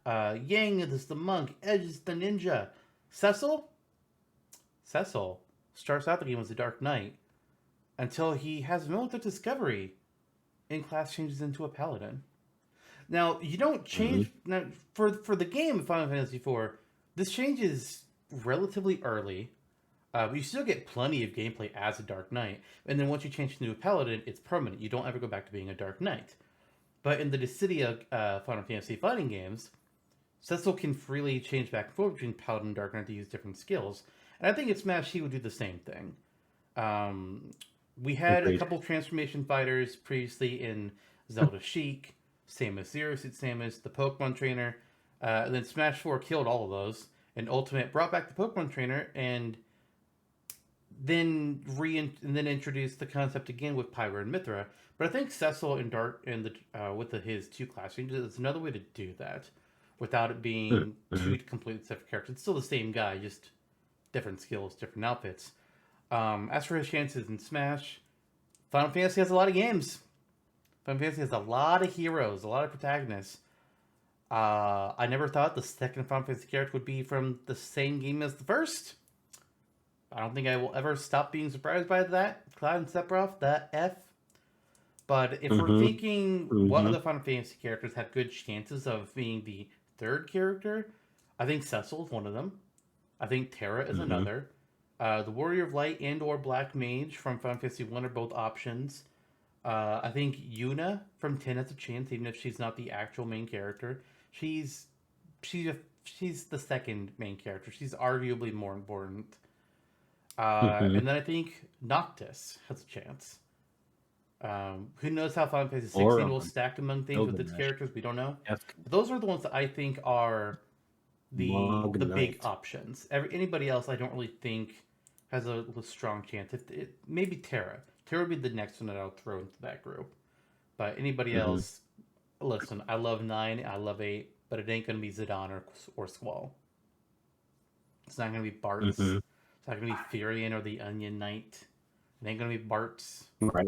Yang is the Monk, Edge is the Ninja, Cecil. Cecil starts out the game as a Dark Knight until he has a moment of discovery and class changes into a paladin. Now you don't Mm-hmm. change now for the game of Final Fantasy IV. This changes relatively early, but you still get plenty of gameplay as a Dark Knight. And then once you change into a paladin, it's permanent. You don't ever go back to being a Dark Knight. But in the Dissidia Final Fantasy fighting games, Cecil can freely change back and forth between paladin and Dark Knight to use different skills. And I think in Smash he would do the same thing. Um, we had a Agreed. couple transformation fighters previously in Zelda Sheik, Samus Zero Suit Samus, the Pokemon Trainer. And then Smash 4 killed all of those. And Ultimate brought back the Pokemon Trainer and then introduced the concept again with Pyra and Mithra. But I think Cecil and Dark and his two class changes is another way to do that without it being Mm-hmm. two completely separate characters. It's still the same guy, just different skills, different outfits. As for his chances in Smash, Final Fantasy has a lot of games. Final Fantasy has a lot of heroes, a lot of protagonists. I never thought the second Final Fantasy character would be from the same game as the first. I don't think I will ever stop being surprised by that. Cloud and Sephiroth, that F. But if we're Mm-hmm. thinking what Mm-hmm. other Final Fantasy characters have good chances of being the third character, I think Cecil is one of them. I think Terra is Mm-hmm. another. The Warrior of Light and or Black Mage from Final Fantasy 1 are both options. I think Yuna from 10 has a chance, even if she's not the actual main character. She's she's she's the second main character. She's arguably more important. Mm-hmm. And then I think Noctis has a chance. Who knows how Final Fantasy 16 will Oron. stack among things with its Gilgamesh. characters? We don't know. F. But those are the ones that I think are the big Knight. options. Anybody else, I don't really think has a strong chance. Maybe Terra. Terra would be the next one that I'll throw into that group. But anybody Mm-hmm. else, listen, I love 9, I love 8, but it ain't gonna be Zidane or Squall. It's not gonna be Bart's. Mm-hmm. It's not gonna be Furion or the Onion Knight. It ain't gonna be Bart's. Right.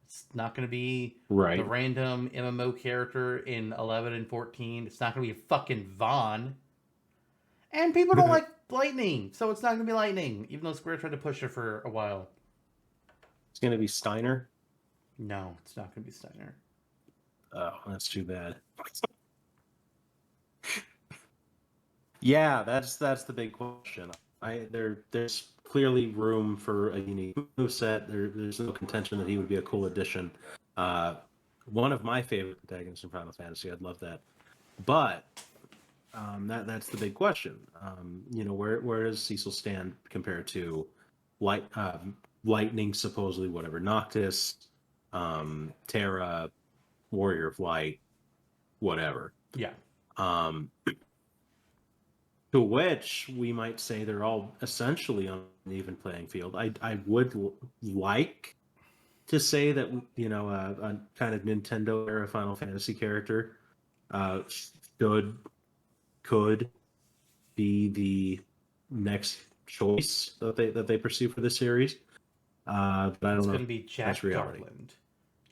It's not gonna be the Right. random MMO character in 11 and 14. It's not gonna be fucking Vaughn. And people don't like Lightning, so it's not gonna be Lightning, even though Square tried to push her for a while. It's gonna be Steiner. No, it's not gonna be Steiner. Oh, that's too bad. Yeah, that's the big question. There's clearly room for a unique moveset. There's no contention that he would be a cool addition. One of my favorite protagonists in Final Fantasy. I'd love that. But that's the big question. Where does Cecil stand compared to Lightning, supposedly whatever, Noctis, Terra, Warrior of Light, whatever. Yeah. To which we might say they're all essentially on an even playing field. I would like to say that a kind of Nintendo era Final Fantasy character could be the next choice that they pursue for this series. But I don't It's know. gonna be Jack That's reality. Garland.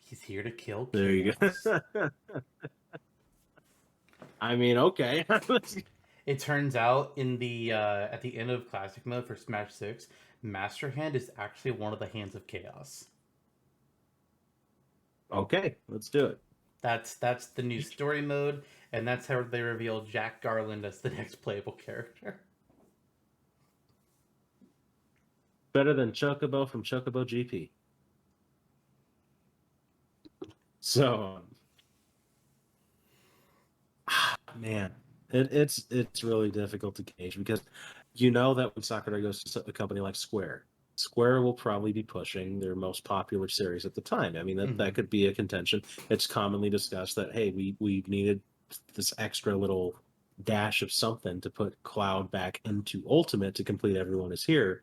He's here to kill chaos. There you go. I mean, okay. It turns out in the at the end of classic mode for Smash 6, Master Hand is actually one of the hands of chaos. Okay, let's do it. That's the new story mode, and that's how they reveal Jack Garland as the next playable character. Better than Chocobo from Chocobo GP. So, man, it's really difficult to gauge because that when Sakurai goes to a company like Square will probably be pushing their most popular series at the time. I mean, that could be a contention. It's commonly discussed that, hey, we needed this extra little dash of something to put Cloud back into Ultimate to complete Everyone Is Here.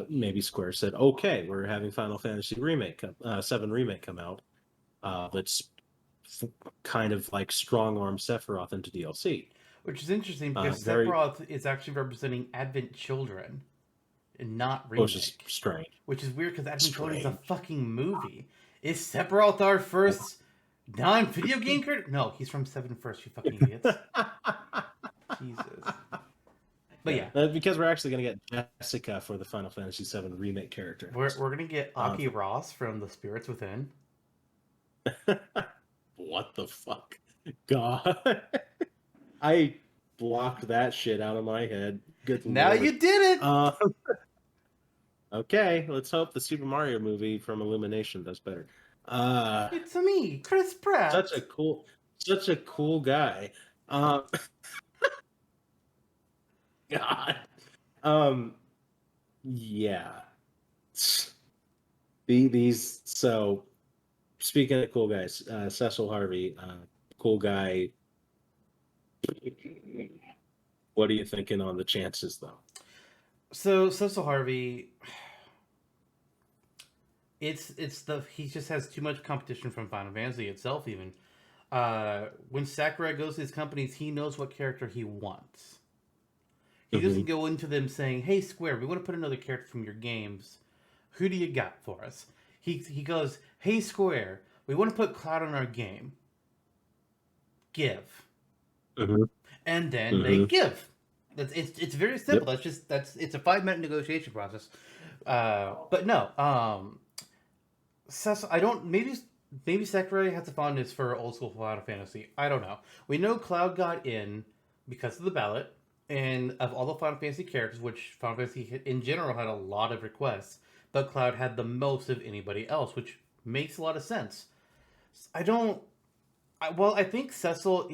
maybe Square said, okay, we're having Final Fantasy remake, 7 remake come out. Let's kind of like strong arm Sephiroth into DLC. Which is interesting because Very, Sephiroth is actually representing Advent Children and not which is remake. strange. Which is weird because Advent Children is a Strange. fucking movie. Is Sephiroth our first non-video game character? No, he's from 7 First, you fucking idiots. Jesus. But yeah. Because we're actually going to get Jessica for the Final Fantasy VII remake character. We're going to get Aki Ross from The Spirits Within. What the fuck? God. I blocked that shit out of my head. Good Now Lord. you did it! Okay, let's hope the Super Mario movie from Illumination does better. It's me, Chris Pratt. Such a cool guy. God. Yeah. These so speaking of cool guys, Cecil Harvey, cool guy. What are you thinking on the chances though? So Cecil Harvey, he just has too much competition from Final Fantasy itself. Even when Sakurai goes to these companies, he knows what character he wants. He doesn't go into them saying, "Hey Square, we want to put another character from your games. Who do you got for us?" He goes, "Hey Square, we want to put Cloud in our game. Give." And then they give. It's very simple. Yep. It's a 5-minute negotiation process. But no, Cecil, I don't. Maybe Sakurai has a fondness for old school Final Fantasy. I don't know. We know Cloud got in because of the ballot, and of all the Final Fantasy characters, which Final Fantasy in general had a lot of requests, but Cloud had the most of anybody else, which makes a lot of sense. I think Cecil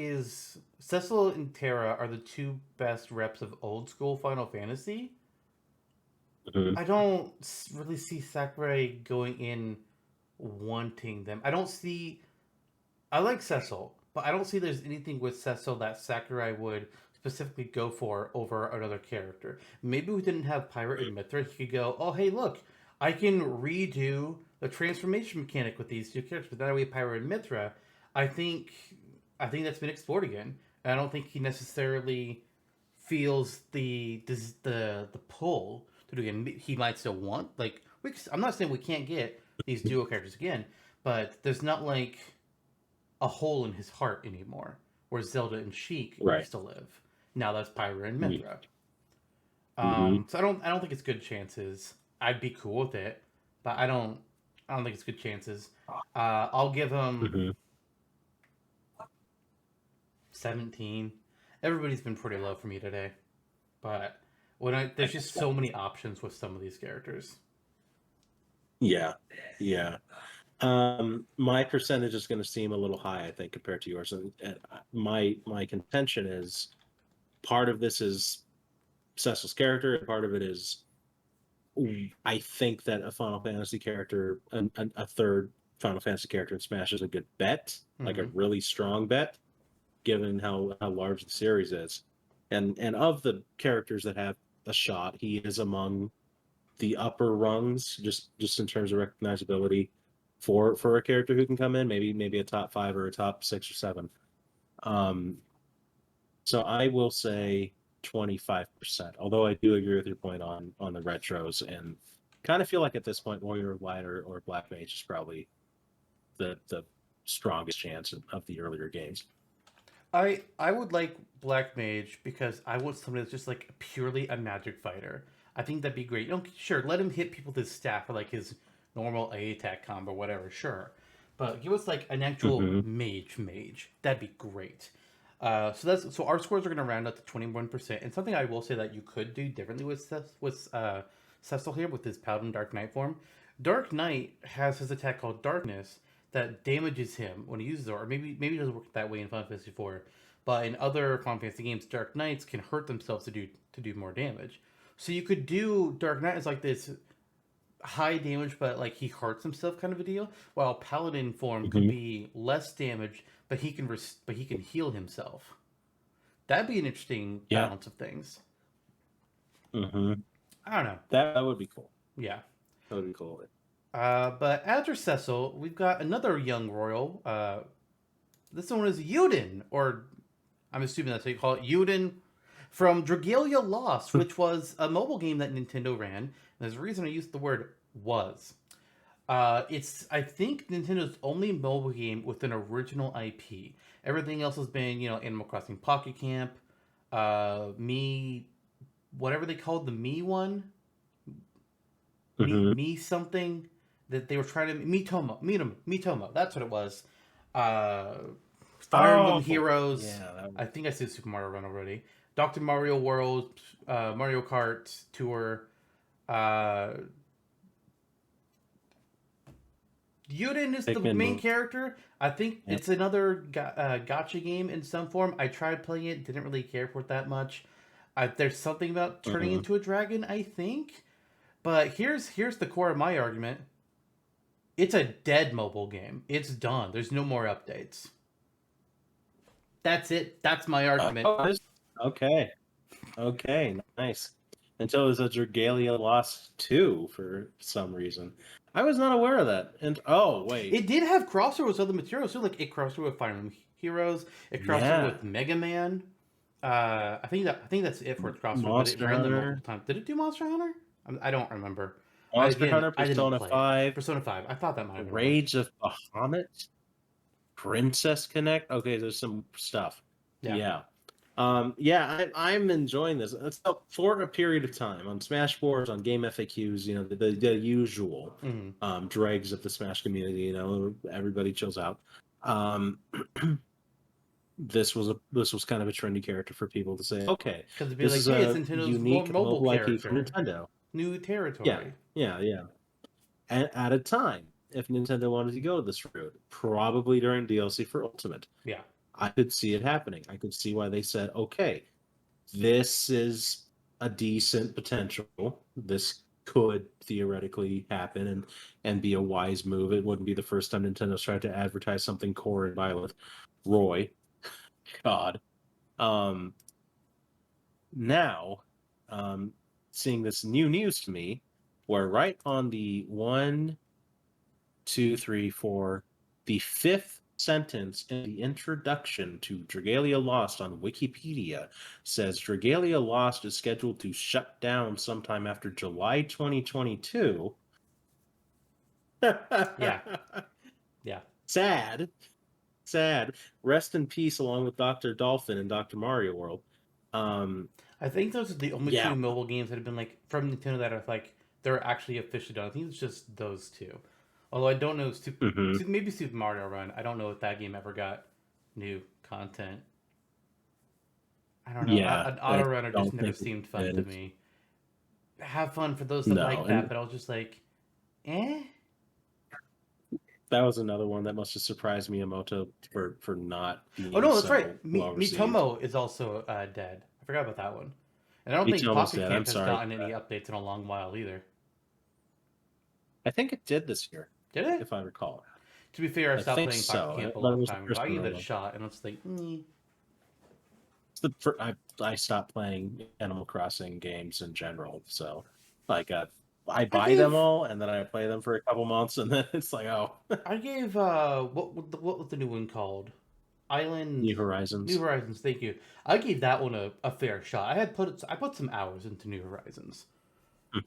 and Terra are the two best reps of old school Final Fantasy. I don't really see Sakurai going in wanting them. I like Cecil, but I don't see there's anything with Cecil that Sakurai would specifically go for over another character. Maybe we didn't have Pirate and Mithra. He could go, oh, hey, look, I can redo the transformation mechanic with these two characters, but that way Pirate and Mithra, I think that's been explored again. I don't think he necessarily feels the pull to do it again. He might still want, like, I'm not saying we can't get these duo characters again, but there's not like a hole in his heart anymore where Zelda and Sheik used to live. Now that's Pyra and Mithra. So I don't think it's good chances. I'd be cool with it, but I don't think it's good chances. I'll give him 17. Everybody's been pretty low for me today, but there's just so many options with some of these characters. Yeah. My percentage is going to seem a little high, I think, compared to yours. And my contention is part of this is Cecil's character, and part of it is I think that a Final Fantasy character, a third Final Fantasy character in Smash is a good bet, like a really strong bet, given how large the series is. And of the characters that have a shot, he is among the upper rungs, just in terms of recognizability for a character who can come in, maybe a top 5 or a top 6 or 7. So I will say 25%. Although I do agree with your point on the retros, and kind of feel like at this point Warrior of Light or Black Mage is probably the strongest chance of the earlier games. I would like Black Mage because I want somebody that's just like purely a magic fighter. I think that'd be great. Sure, let him hit people with his staff or like his normal A attack combo, whatever. Sure, but give us like an actual mage. That'd be great. So our scores are going to round up to 21%. And something I will say that you could do differently with Cecil here with his Paladin Dark Knight form. Dark Knight has his attack called Darkness that damages him when he uses it, or maybe it doesn't work that way in Final Fantasy IV. But in other Final Fantasy games, Dark Knights can hurt themselves to do more damage. So you could do Dark Knight as like this high damage, but like he hurts himself kind of a deal. While Paladin form could be less damage, but he can heal himself. That'd be an interesting balance of things. I don't know. That would be cool. Yeah. That would be cool. But after Cecil, we've got another young royal. This one is Yuden, or I'm assuming that's what you call it, Yuden, from Dragalia Lost, which was a mobile game that Nintendo ran. And there's a reason I used the word was. It's, I think, Nintendo's only mobile game with an original IP. Everything else has been, Animal Crossing Pocket Camp, Me, whatever they called the Me one, Me something that they were trying to Mitomo. That's what it was. Fire Emblem Heroes. Yeah, I think I said Super Mario Run already. Dr. Mario World, Mario Kart Tour. Yuden is the main character. I think it's another gacha game in some form. I tried playing it, didn't really care for it that much. There's something about turning into a dragon, I think. But here's the core of my argument. It's a dead mobile game. It's done. There's no more updates. That's it. That's my argument. Okay. Okay, nice. Until there's a Dragalia Lost 2 for some reason. I was not aware of that. And wait. It did have crossovers with other materials. So like it crossed over with Fire Emblem Heroes. It crossed over with Mega Man. I think that's it for its crossover. Monster but it ran Hunter. them multiple times. Did it do Monster Hunter? I don't remember. Monster Hunter, Persona 5. Persona 5. I thought that might have been Rage of Bahamut. Princess Connect. Okay, there's some stuff. Yeah. I'm enjoying this. For a period of time on Smash Wars, on Game FAQs, the usual dregs of the Smash community. Everybody chills out. This was kind of a trendy character for people to say, okay, this is a unique mobile IP from Nintendo. New territory. Yeah. And at a time, if Nintendo wanted to go this route, probably during DLC for Ultimate. Yeah. I could see it happening. I could see why they said, okay, this is a decent potential. This could theoretically happen and be a wise move. It wouldn't be the first time Nintendo's tried to advertise something core and violent. Roy. God. Now, seeing this new news to me, where right on the 1, 2, 3, 4, the 5th sentence in the introduction to Dragalia Lost on Wikipedia says Dragalia Lost is scheduled to shut down sometime after July 2022. Yeah. Sad. Rest in peace along with Dr. Dolphin and Dr. Mario World. I think those are the only two mobile games that have been from Nintendo that are they're actually officially done. I think it's just those two. Although I don't know, maybe Super Mario Run. I don't know if that game ever got new content. I don't know. An auto runner just never seemed fun to me. Have fun for those that like that, but I was just like, eh. That was another one that must have surprised Miyamoto for not being that's right. Mitomo is also dead. I forgot about that one. And I don't think Pocket Camp has gotten any updates in a long while either. I think it did this year. Did it? If I recall. To be fair, I stopped playing Pocket Camp a long time ago. I gave it a shot, and it's like, I stopped playing Animal Crossing games in general, so I buy them all, and then I play them for a couple months, and then it's like, oh. I gave what was the new one called? New Horizons. New Horizons. Thank you. I gave that one a fair shot. I put some hours into New Horizons,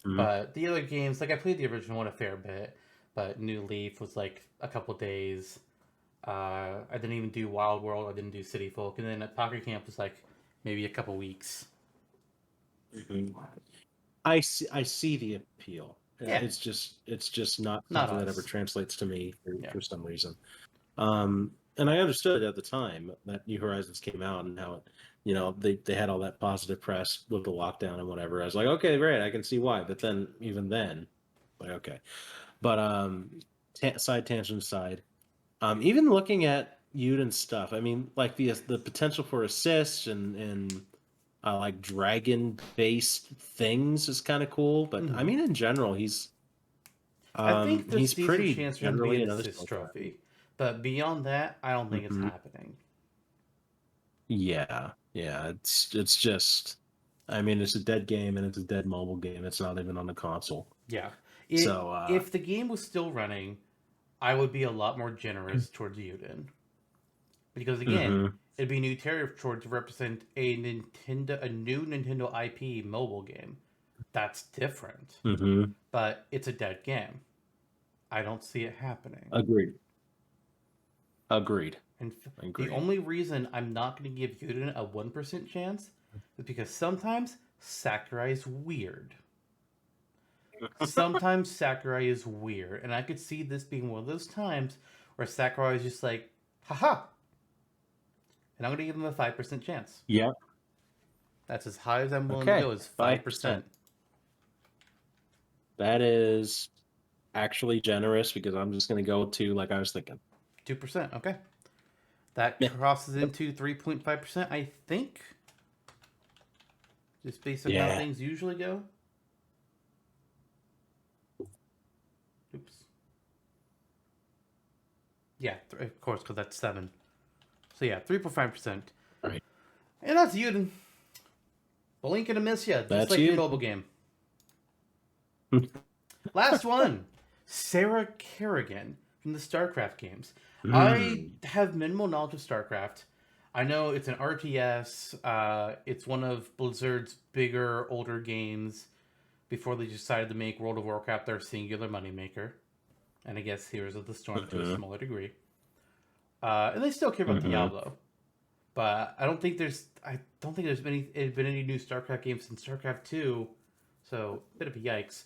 but the other games, I played the original one a fair bit, but New Leaf was a couple days. I didn't even do Wild World. I didn't do City Folk, and then at Pocket Camp was maybe a couple weeks. I see the appeal. Yeah. It's just not something that ever translates to me for some reason. And I understood at the time that New Horizons came out and how they had all that positive press with the lockdown and whatever. I was like, okay, great, I can see why. But then even then, okay. But side tangent aside, even looking at Yuden's stuff, I mean, the potential for assists and dragon-based things is kind of cool. But I mean, in general, he's I think he's pretty chance for him to be an assist trophy. But beyond that, I don't think it's happening. Yeah. It's just I mean, it's a dead game and it's a dead mobile game. It's not even on the console. Yeah. So, If the game was still running, I would be a lot more generous towards Yuden. Because again, mm-hmm, it'd be a new territory to represent a new Nintendo IP mobile game. That's different. mm-hmm. But it's a dead game. I don't see it happening. Agreed. Agreed. And the Agreed. only reason I'm not going to give Yuden a 1% chance is because sometimes Sakurai is weird. Sometimes Sakurai is weird. And I could see this being one of those times where Sakurai is just like, haha. And I'm going to give him a 5% chance. Yeah. That's as high as I'm willing to Okay. go, is 5%. That is actually generous because I'm just going to go to like I was thinking. 2%. Okay. That crosses into 3.5%, I think. Just based on how things usually go. Oops. Yeah, of course, because that's 7. So yeah, 3.5%. Right. And that's Yuden. Blink and a miss ya, just like your mobile game. Last one. Sarah Kerrigan from the StarCraft games. I have minimal knowledge of StarCraft. I know it's an RTS. It's one of Blizzard's bigger, older games before they decided to make World of Warcraft their singular moneymaker. And I guess Heroes of the Storm to a smaller degree. And they still care about Diablo. But I don't think there's been any new StarCraft games since StarCraft 2. So, bit of a yikes.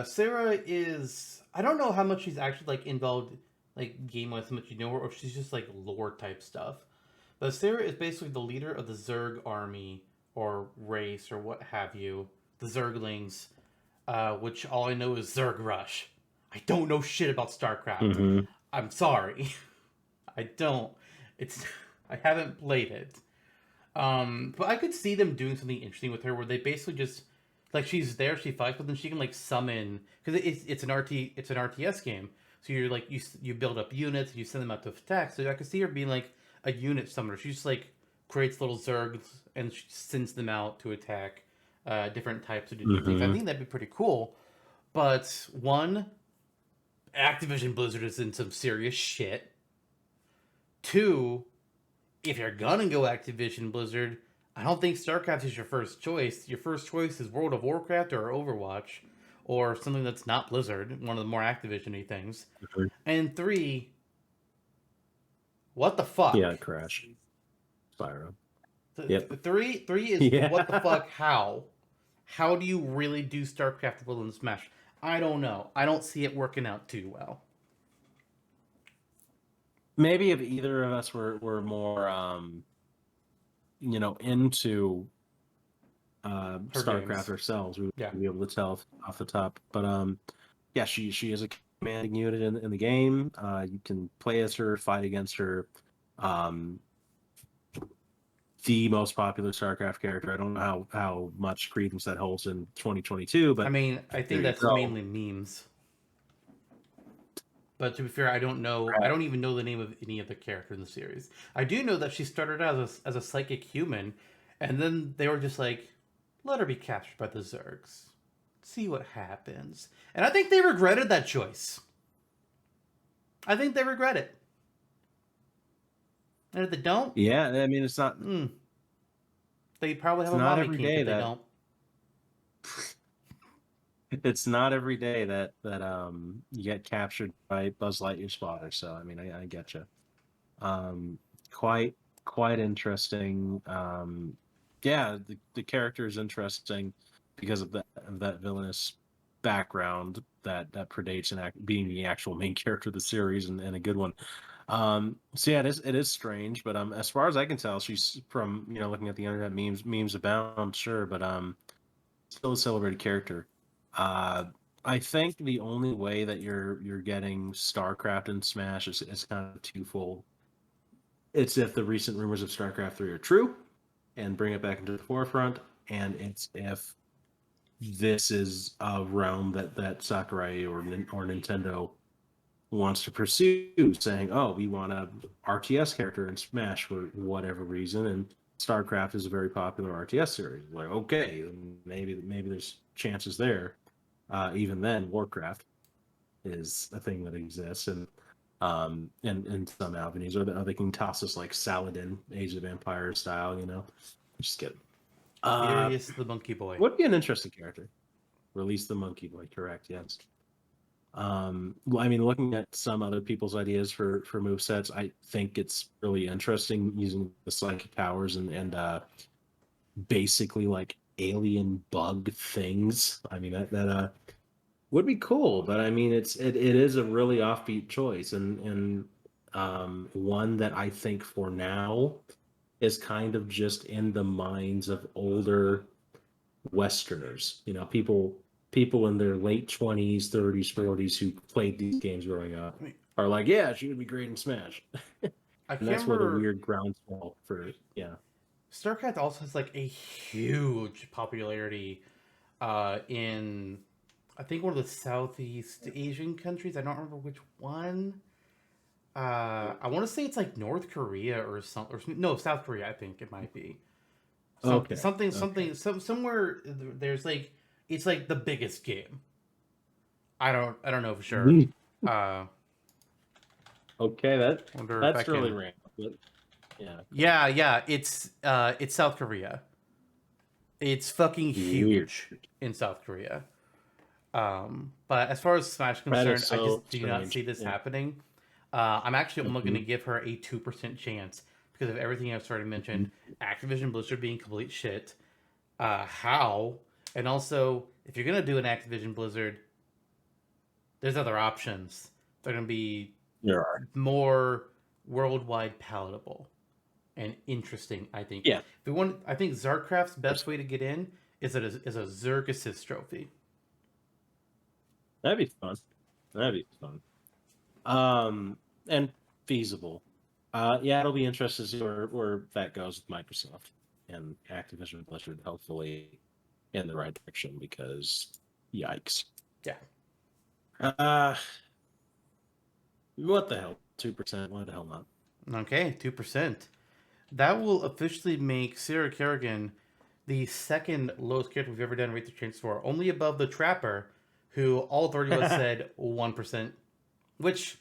Sarah is, I don't know how much she's actually like involved like game wise, how much you know her, or she's just like lore type stuff. But Sarah is basically the leader of the Zerg army or race or what have you, the Zerglings, which all I know is Zerg Rush. I don't know shit about StarCraft. I'm sorry. I don't. I haven't played it. But I could see them doing something interesting with her where they basically just like she's there, she fights, but then she can like summon because it's an RTS game. So you're like you build up units, you send them out to attack. So I could see her being like a unit summoner. She just like creates little zergs and she sends them out to attack different types of different things. I think that'd be pretty cool. But one, Activision Blizzard is in some serious shit. Two, if you're gonna go Activision Blizzard, I don't think StarCraft is your first choice. Your first choice is World of Warcraft or Overwatch, or something that's not Blizzard, one of the more Activision-y things. And 3, what the fuck? Yeah, Crash. Spyro. Yep. 3 is what the fuck, how? How do you really do StarCraft equivalent to Smash? I don't know. I don't see it working out too well. Maybe if either of us were more into StarCraft games ourselves, we would be able to tell off the top. But yeah, she is a commanding unit in the game. You can play as her, fight against her. The most popular StarCraft character. I don't know how much credence that holds in 2022, but I mean, I think that's mainly memes. But to be fair, I don't know. I don't even know the name of any other character in the series. I do know that she started out as a psychic human, and then they were just like, let her be captured by the Zergs. See what happens. And I think they regretted that choice. I think they regret it. And if they don't... Yeah, I mean, it's not... They probably have a mommy kink if they don't. It's not every day that you get captured by Buzz Lightyear spotter. So I mean, I get you. Quite interesting. Yeah, the character is interesting because of that villainous background that predates being the actual main character of the series and a good one. So yeah, it is strange, but as far as I can tell, she's from looking at the internet memes abound, sure, but still a celebrated character. I think the only way that you're getting StarCraft and Smash is kind of twofold. It's if the recent rumors of StarCraft 3 are true and bring it back into the forefront, and it's if this is a realm that Sakurai or Nintendo wants to pursue, saying, oh, we want a RTS character in Smash for whatever reason, and StarCraft is a very popular RTS series. Like, okay, maybe there's chances there. Even then, Warcraft is a thing that exists, and in some avenues, or they can toss us like Saladin, Age of Empires style. Just kidding. Furious the Monkey Boy. Would be an interesting character. Release the Monkey Boy, correct? Yes. Well, I mean, looking at some other people's ideas for movesets, I think it's really interesting using the psychic powers and basically like alien bug things. I mean, that would be cool, but I mean, it is a really offbeat choice, and one that I think for now is kind of just in the minds of older Westerners. People in their late 20s, 30s, 40s who played these games growing up are like, yeah, she would be great in Smash. And that's where the weird groundswell for StarCraft also has like a huge popularity in, I think, one of the Southeast Asian countries. I don't remember which one. I want to say it's like North Korea or something. Or, no, South Korea. I think it might be. Somewhere. There's like, it's like the biggest game. I don't know for sure. Okay, that's really random. But yeah. It's South Korea. It's fucking huge in South Korea. But as far as Smash is concerned, I just do not see this happening. I'm actually only going to give her a 2% chance because of everything I've already mentioned. Activision Blizzard being complete shit. How? And also, if you're going to do an Activision Blizzard, there's other options. They're going to be more worldwide palatable and interesting, I think. Yeah. I think Zarcraft's best way to get in is a Zerg Assist trophy. That'd be fun. And feasible. Yeah, it'll be interesting to see where that goes with Microsoft and Activision Blizzard, hopefully in the right direction, because yikes. Yeah. What the hell? 2%? Why the hell not? Okay, 2%. That will officially make Sarah Kerrigan the second lowest character we've ever done Rate the Chance for, only above the Trapper, who all 30 of us said 1%. Which,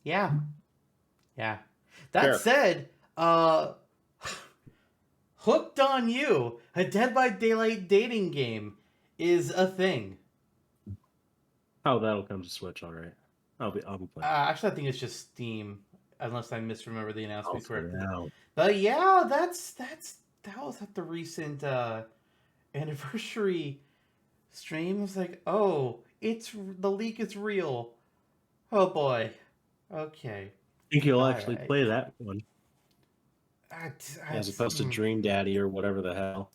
yeah. That said, Hooked on You, a Dead by Daylight dating game, is a thing. Oh, that'll come to Switch, all right. I'll be playing. Actually, I think it's just Steam, unless I misremember the announcement correctly. No. But yeah, that was at the recent anniversary stream. I was like, oh, the leak is real. Oh boy. Okay. I think you'll actually play that one. As opposed to Dream Daddy or whatever the hell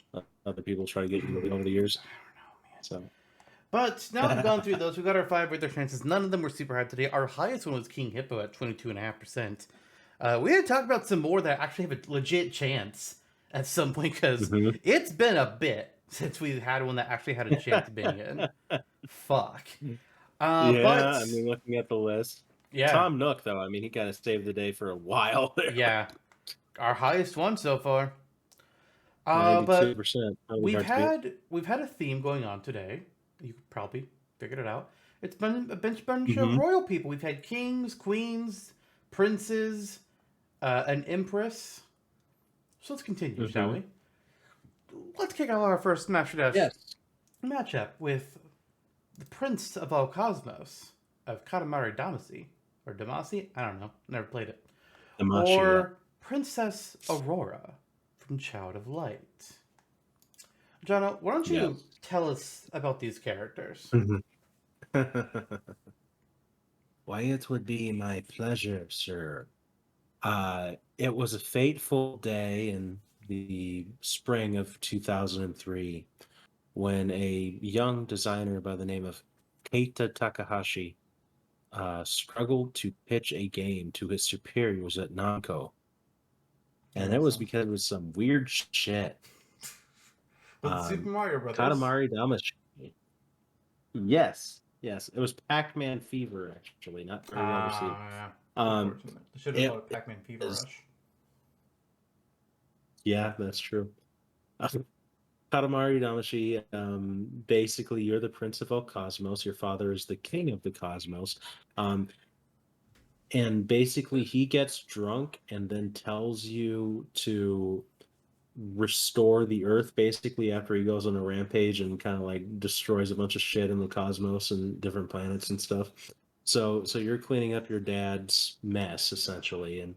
other people try to get you over the years. I don't know, man. So. But now we've gone through those. We got our 5 Rate Their Chances. None of them were super high today. Our highest one was King Hippo at 22.5%. We had to talk about some more that actually have a legit chance at some point, because it's been a bit since we've had one that actually had a chance of being in. Fuck. I mean, looking at the list. Yeah. Tom Nook, though, I mean, he kind of saved the day for a while there. Yeah. Our highest one so far. 92%. But we've had a theme going on today. You probably figured it out. It's been a bunch of royal people. We've had kings, queens, princes, an empress. So let's continue, shall we? Let's kick off our first matchup with the Prince of all Cosmos of Katamari Damashi. Or Damashi? I don't know. Never played it. Damashi, or Princess Aurora from Child of Light. Jonno, why don't you tell us about these characters? Why, it would be my pleasure, sir. It was a fateful day in the spring of 2003 when a young designer by the name of Keita Takahashi struggled to pitch a game to his superiors at Namco. And that was because it was some weird shit. Super Mario Brothers. Katamari Damashi. Yes. It was Pac-Man Fever, actually, not very well received. They should have called it Pac-Man Fever Rush. Yeah, that's true. Katamari Damashi, basically, you're the prince of El Cosmos. Your father is the king of the cosmos. Um, and basically, he gets drunk and then tells you to restore the Earth, basically, after he goes on a rampage and kind of like destroys a bunch of shit in the cosmos and different planets and stuff. So you're cleaning up your dad's mess, essentially. And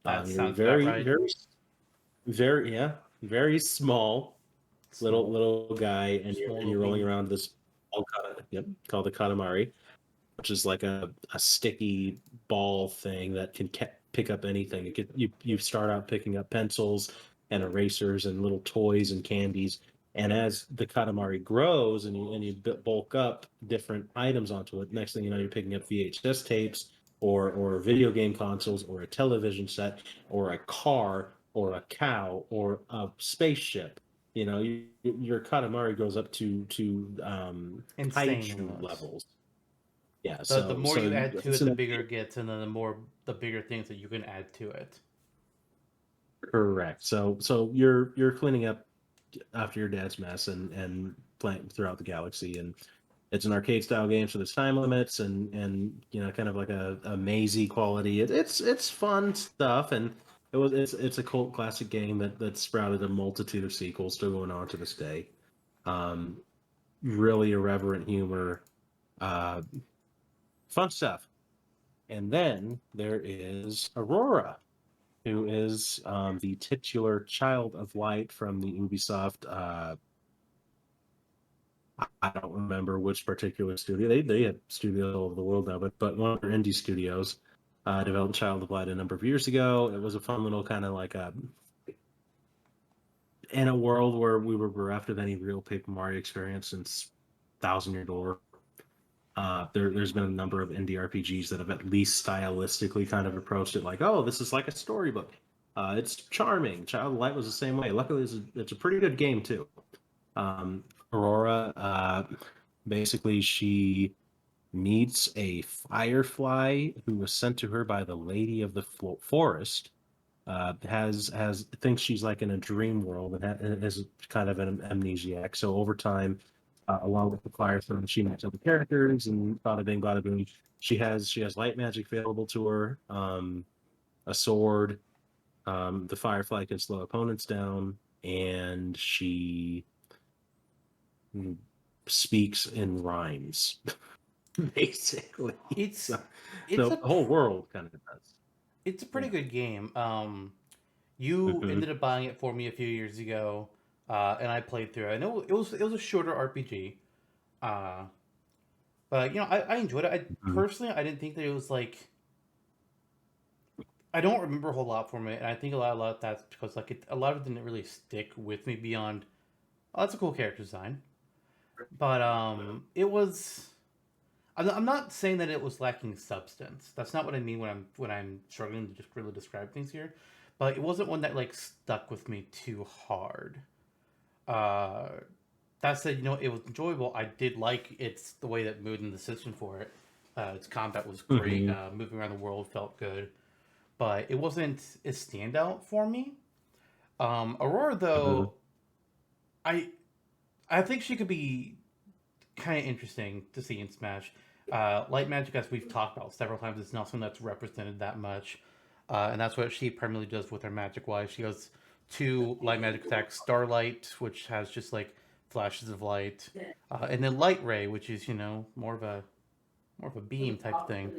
That you're sounds about very, right. very, very, yeah, very small Small, little guy, and small you're rolling looking. around this ball yep, called the Katamari, which is like a sticky ball thing that can pick up anything. You start out picking up pencils and erasers and little toys and candies, and as the Katamari grows and you bulk up different items onto it, next thing you know, you're picking up VHS tapes or video game consoles or a television set or a car or a cow or a spaceship. Your Katamari goes up to Insane kaiju amounts. levels. Yeah, The so more so you add to it's it, the an bigger it gets, and then the bigger things that you can add to it. correct. So you're cleaning up after your dad's mess and playing throughout the galaxy, and it's an arcade style game, so there's time limits and kind of like a mazy quality. It's fun stuff, and it's a cult classic game that sprouted a multitude of sequels still going on to this day. Um, really irreverent humor, uh, fun stuff. And then there is Aurora, who is the titular child of light from the Ubisoft. I don't remember which particular studio. They have studios all over the world now, but one of their indie studios developed Child of Light a number of years ago. It was a fun little kind of like in a world where we were bereft of any real Paper Mario experience since Thousand Year Door. There's been a number of indie RPGs that have at least stylistically kind of approached it like, oh, this is like a storybook. It's charming. Child of Light was the same way. Luckily, it's a pretty good game too. Aurora, basically, she meets a firefly who was sent to her by the Lady of the Forest. Has thinks she's like in a dream world and is kind of an amnesiac. So over time, along with the fire throne, she meets other characters and bada bing, bada boom. She has light magic available to her, a sword. The firefly can slow opponents down, and she speaks in rhymes, basically. It's So, it's so a the whole world kind of does. it's a pretty Yeah. good game. You Hmm. ended up buying it for me a few years ago, and I played through it. I know it was a shorter RPG, uh, but I enjoyed it. Hmm. I didn't think that it was like I don't remember a whole lot from it, and I think a lot of that's because a lot of it didn't really stick with me beyond. Oh, that's a cool character design, but it was. I'm not saying that it was lacking substance. That's not what I mean when I'm struggling to just really describe things here. But it wasn't one that like stuck with me too hard. Uh, that said, it was enjoyable. I did like the way that moved in the system for it. Its combat was great. Hmm. Moving around the world felt good, but it wasn't a standout for me. Aurora Hmm. though, I I think she could be kind of interesting to see in Smash. Light magic, as we've talked about several times, is not something that's represented that much, and that's what she primarily does with her magic. Wise, she has two light magic attacks: Starlight, which has just like flashes of light, and then Light Ray, which is more of a beam type of thing.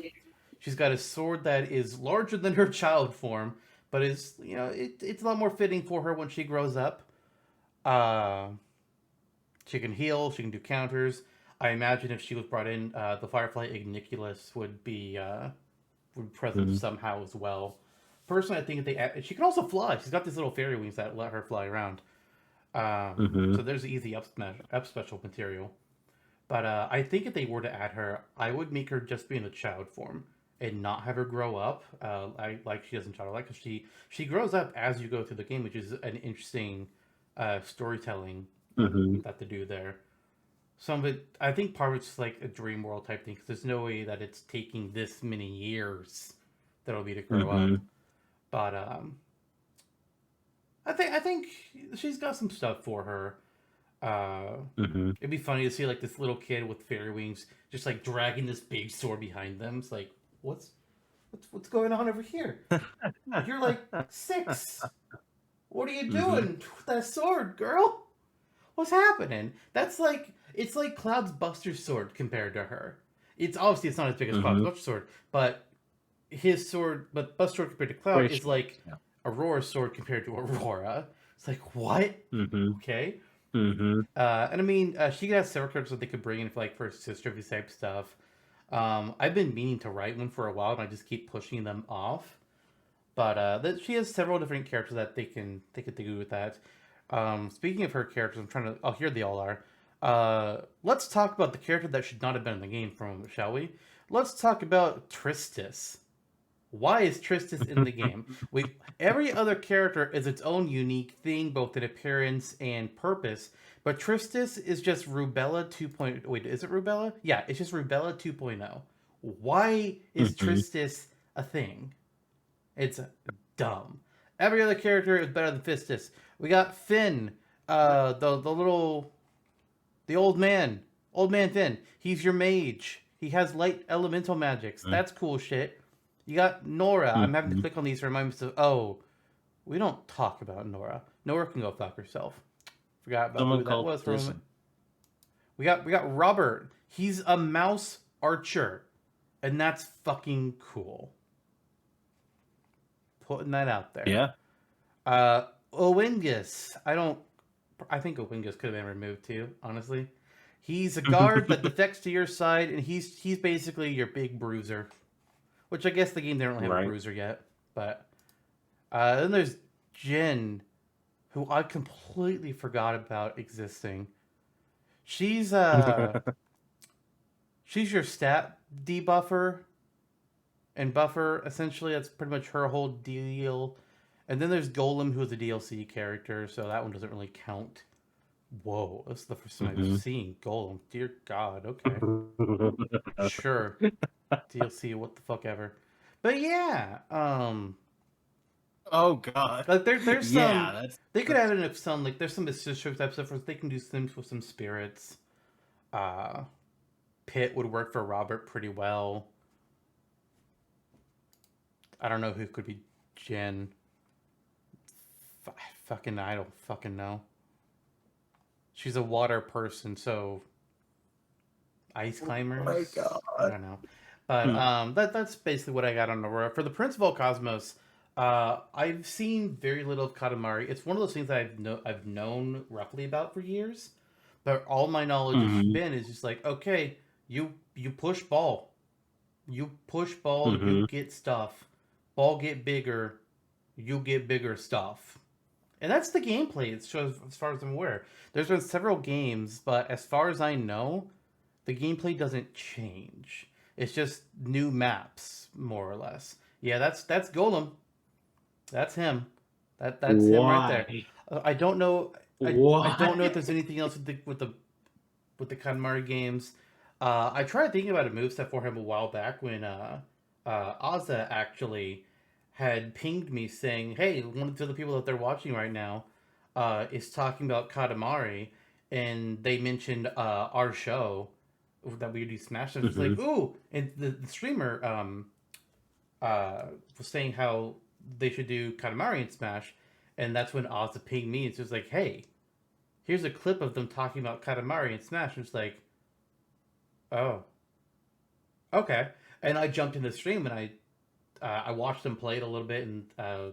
She's got a sword that is larger than her child form, but is it's a lot more fitting for her when she grows up. Uh, she can heal. She can do counters. I imagine if she was brought in, the Firefly Igniculus would be present Hmm. somehow as well. Personally, I think if she can also fly. She's got these little fairy wings that let her fly around. Hmm. So there's easy up special material. But I think if they were to add her, I would make her just be in a child form and not have her grow up. Like she does in Child of Light, because she grows up as you go through the game, which is an interesting storytelling Hmm. that to do there. Some of it, I think part of it's like a dream world type thing because there's no way that it's taking this many years that'll be to grow up. Hmm. But I think she's got some stuff for her. Mm-hmm. It'd be funny to see like this little kid with fairy wings just like dragging this big sword behind them. It's like, what's going on over here? You're like 6. What are you Mm-hmm. doing with that sword, girl? What's happening? That's like it's like Cloud's Buster sword compared to her. It's obviously it's not as big as Cloud's Mm-hmm. Buster sword, but Buster sword compared to Cloud Very is short. like Yeah. Aurora's sword compared to Aurora. It's like what? Mm-hmm. Okay. Mm-hmm. And I mean, she has several characters that they could bring in for like for sister type stuff. I've been meaning to write one for a while, and I just keep pushing them off. But she has several different characters that they could do with that. Speaking of her characters, I'm trying to. Oh, here they all are. Let's talk about the character that should not have been in the game for a moment, shall we? Let's talk about Tristis. Why is Tristis in the game? Every other character is its own unique thing, both in appearance and purpose. But Tristis is just Rubella 2.0. Wait, is it Rubella? Yeah, it's just Rubella 2.0. Why is Mm-hmm. Tristis a thing? It's dumb. Every other character is better than Fistus. We got Finn, the old man Finn. He's your mage. He has light elemental magics. That's cool shit. You got Nora. I'm having to Mm-hmm. click on these to remind me. Oh, we don't talk about Nora. Nora can go fuck herself. Forgot about who Someone that called was for a moment. listen. We got Robert. He's a mouse archer, and that's fucking cool. Putting that out there. Yeah. Owingus. I think Owingus could have been removed too, honestly. He's a guard that defects to your side, and he's basically your big bruiser. Which I guess the game didn't really have a Right. bruiser yet. But then there's Jin, who I completely forgot about existing. She's she's your stat debuffer and buffer, essentially. That's pretty much her whole deal. And then there's Golem, who's a DLC character, so that one doesn't really count. Whoa, this is the first time I've Mm-hmm. seen Golem. Dear God, okay. Sure. DLC, what the fuck ever. But yeah, Oh God. like there's Yeah, some that's they could add in some like there's some assist type stuff where they can do things with some spirits. Uh Pit would work for Robert pretty well. I don't know who could be Jen. Fucking I don't fucking know. She's a water person, so ice climbers. my God. I don't know, but that's basically what I got on Aurora for the Prince of All Cosmos. I've seen very little of Katamari. It's one of those things that I've known roughly about for years, but all my knowledge has Mm-hmm. been is just like, okay, you push ball, you Mm-hmm. get stuff, ball get bigger, you get bigger stuff. And that's the gameplay, as far as I'm aware. There's been several games, but as far as I know, the gameplay doesn't change. It's just new maps, more or less. Yeah, that's Golem. That's him. That's him right there. Why? I don't know. I don't know if Why? there's anything else with the Katamari games. I tried thinking about a moveset for him a while back when Ozza actually had pinged me saying, "Hey, one of the other people that they're watching right now is talking about Katamari," and they mentioned our show that we do Smash. And I was Mm-hmm. like, "Ooh!" And the streamer was saying how they should do Katamari in Smash, and that's when Ozza pinged me. It's just like, "Hey, here's a clip of them talking about Katamari in Smash." And it's like, "Oh, okay." And I jumped in the stream and I watched them play it a little bit and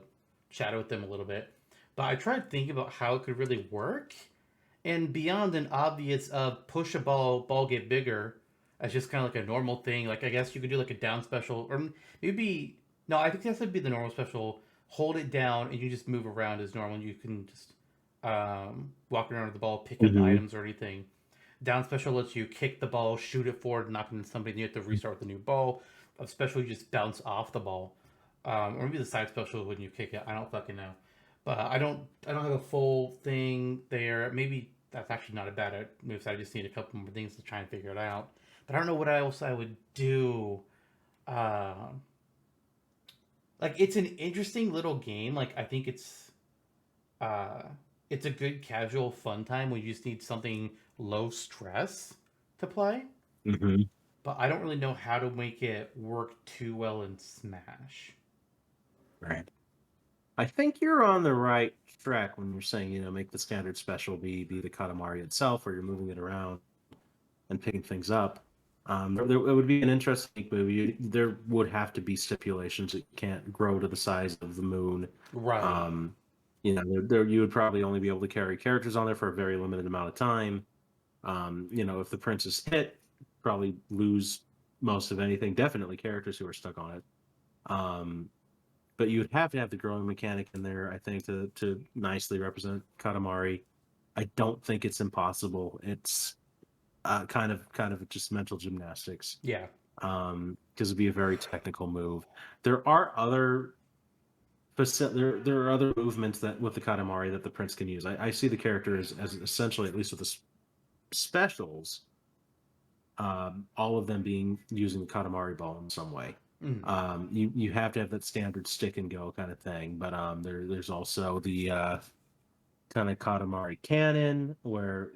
chatted with them a little bit. But I tried thinking about how it could really work, and beyond an obvious push a ball get bigger, as just kind of like a normal thing. Like I guess you could do like a down special, or maybe no. I think that would be the normal special. Hold it down and you just move around as normal. And you can just walk around with the ball, pick up Mm-hmm. items or anything. Down special lets you kick the ball, shoot it forward, knock it into somebody, and you have to restart with a new ball. Up special, you just bounce off the ball. Or maybe the side special when you kick it. I don't fucking know. But I don't have a full thing there. Maybe that's actually not a bad move. I just need a couple more things to try and figure it out. But I don't know what else I would do. Uh, like it's an interesting little game. Like I think it's uh, it's a good casual fun time when you just need something low stress to play. Hmm. But I don't really know how to make it work too well in Smash. Right. I think you're on the right track when you're saying, make the standard special be the Katamari itself, or you're moving it around and picking things up. It would be an interesting movie. There would have to be stipulations. It can't grow to the size of the moon. Right. Um, you would probably only be able to carry characters on there for a very limited amount of time. If the prince is hit, probably lose most of anything. Definitely characters who are stuck on it. Um, but you would have to have the growing mechanic in there, I think, to nicely represent Katamari. I don't think it's impossible. It's kind of just mental gymnastics, Yeah. because it'd be a very technical move. There are other there are other movements that with the Katamari that the prince can use. I see the character as essentially, at least with the specials, all of them being using the Katamari ball in some way. Mm. You have to have that standard stick and go kind of thing, but there's also the kind of Katamari cannon where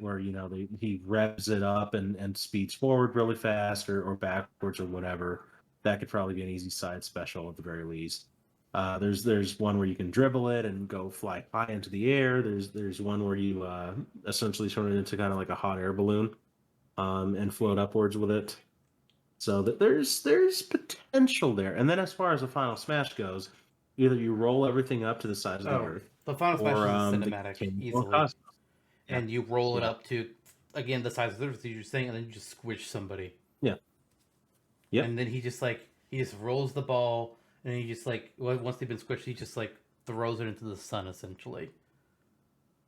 he revs it up and speeds forward really fast or backwards or whatever. That could probably be an easy side special at the very least. There's one where you can dribble it and go fly high into the air. There's one where you essentially turn it into kind of like a hot air balloon, and float upwards with it. So that there's potential there. And then as far as the final smash goes, either you roll everything up to the size of the Oh, Earth, the Final Smash or is a the cinematic King of easily, Cosmos. Yeah, and you roll it yeah, up to again the size of the Earth, as you're saying, and then you just squish somebody, yeah, yep. and then he just rolls the ball, and he just once they've been squished, he just throws it into the sun essentially,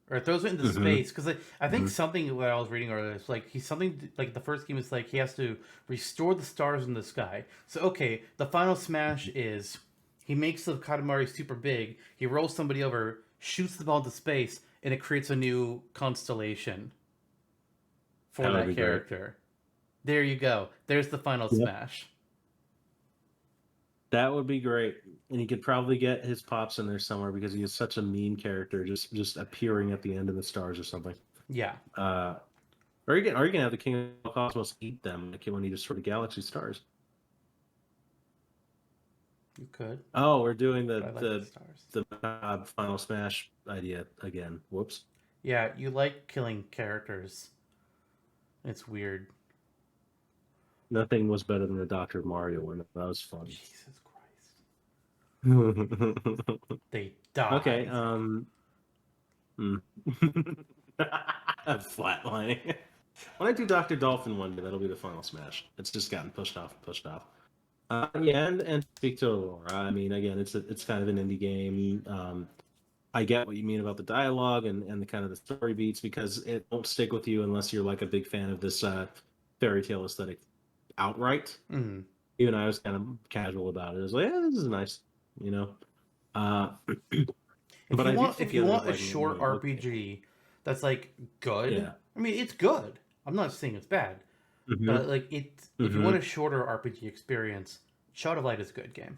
or throws it into Mm-hmm, space. Because I think mm-hmm. something what I was reading earlier is he's something like the first game is he has to restore the stars in the sky. So okay, the final smash is he makes the Katamari super big. He rolls somebody over, shoots the ball into space, and it creates a new constellation for That would that be great. character. There you go. There's the final Yep, smash. that would be great. And he could probably get his pops in there somewhere because he is such a mean character, just appearing at the end of the stars or something. Yeah, Uh, or you can have the King of Cosmos eat them, like when he destroyed the galaxy stars. you could, Oh, we're doing but I like the stars. the final smash idea again. Whoops. Yeah, you like killing characters. It's weird. Nothing was better than the Dr. Mario one. That was fun. Jesus Christ. They Okay. die. Hmm. Flatlining. When I do Dr. Dolphin one day, that'll be the final smash. It's just gotten pushed off and pushed off. Yeah, and speak to Aurora. I mean, again, it's kind of an indie game. I get what you mean about the dialogue and the kind of the story beats because it won't stick with you unless you're like a big fan of this fairy tale aesthetic outright. Mm. Even I was kind of casual about it. I was like, yeah, this is nice, you know. Uh, If but you I do want, think if you you ended up want a liking it short more. Okay. RPG that's good, Yeah. I mean it's good. I'm not saying it's bad, Mm-hmm. but if you Mm-hmm. want a shorter RPG experience, Shadow of Light is a good game.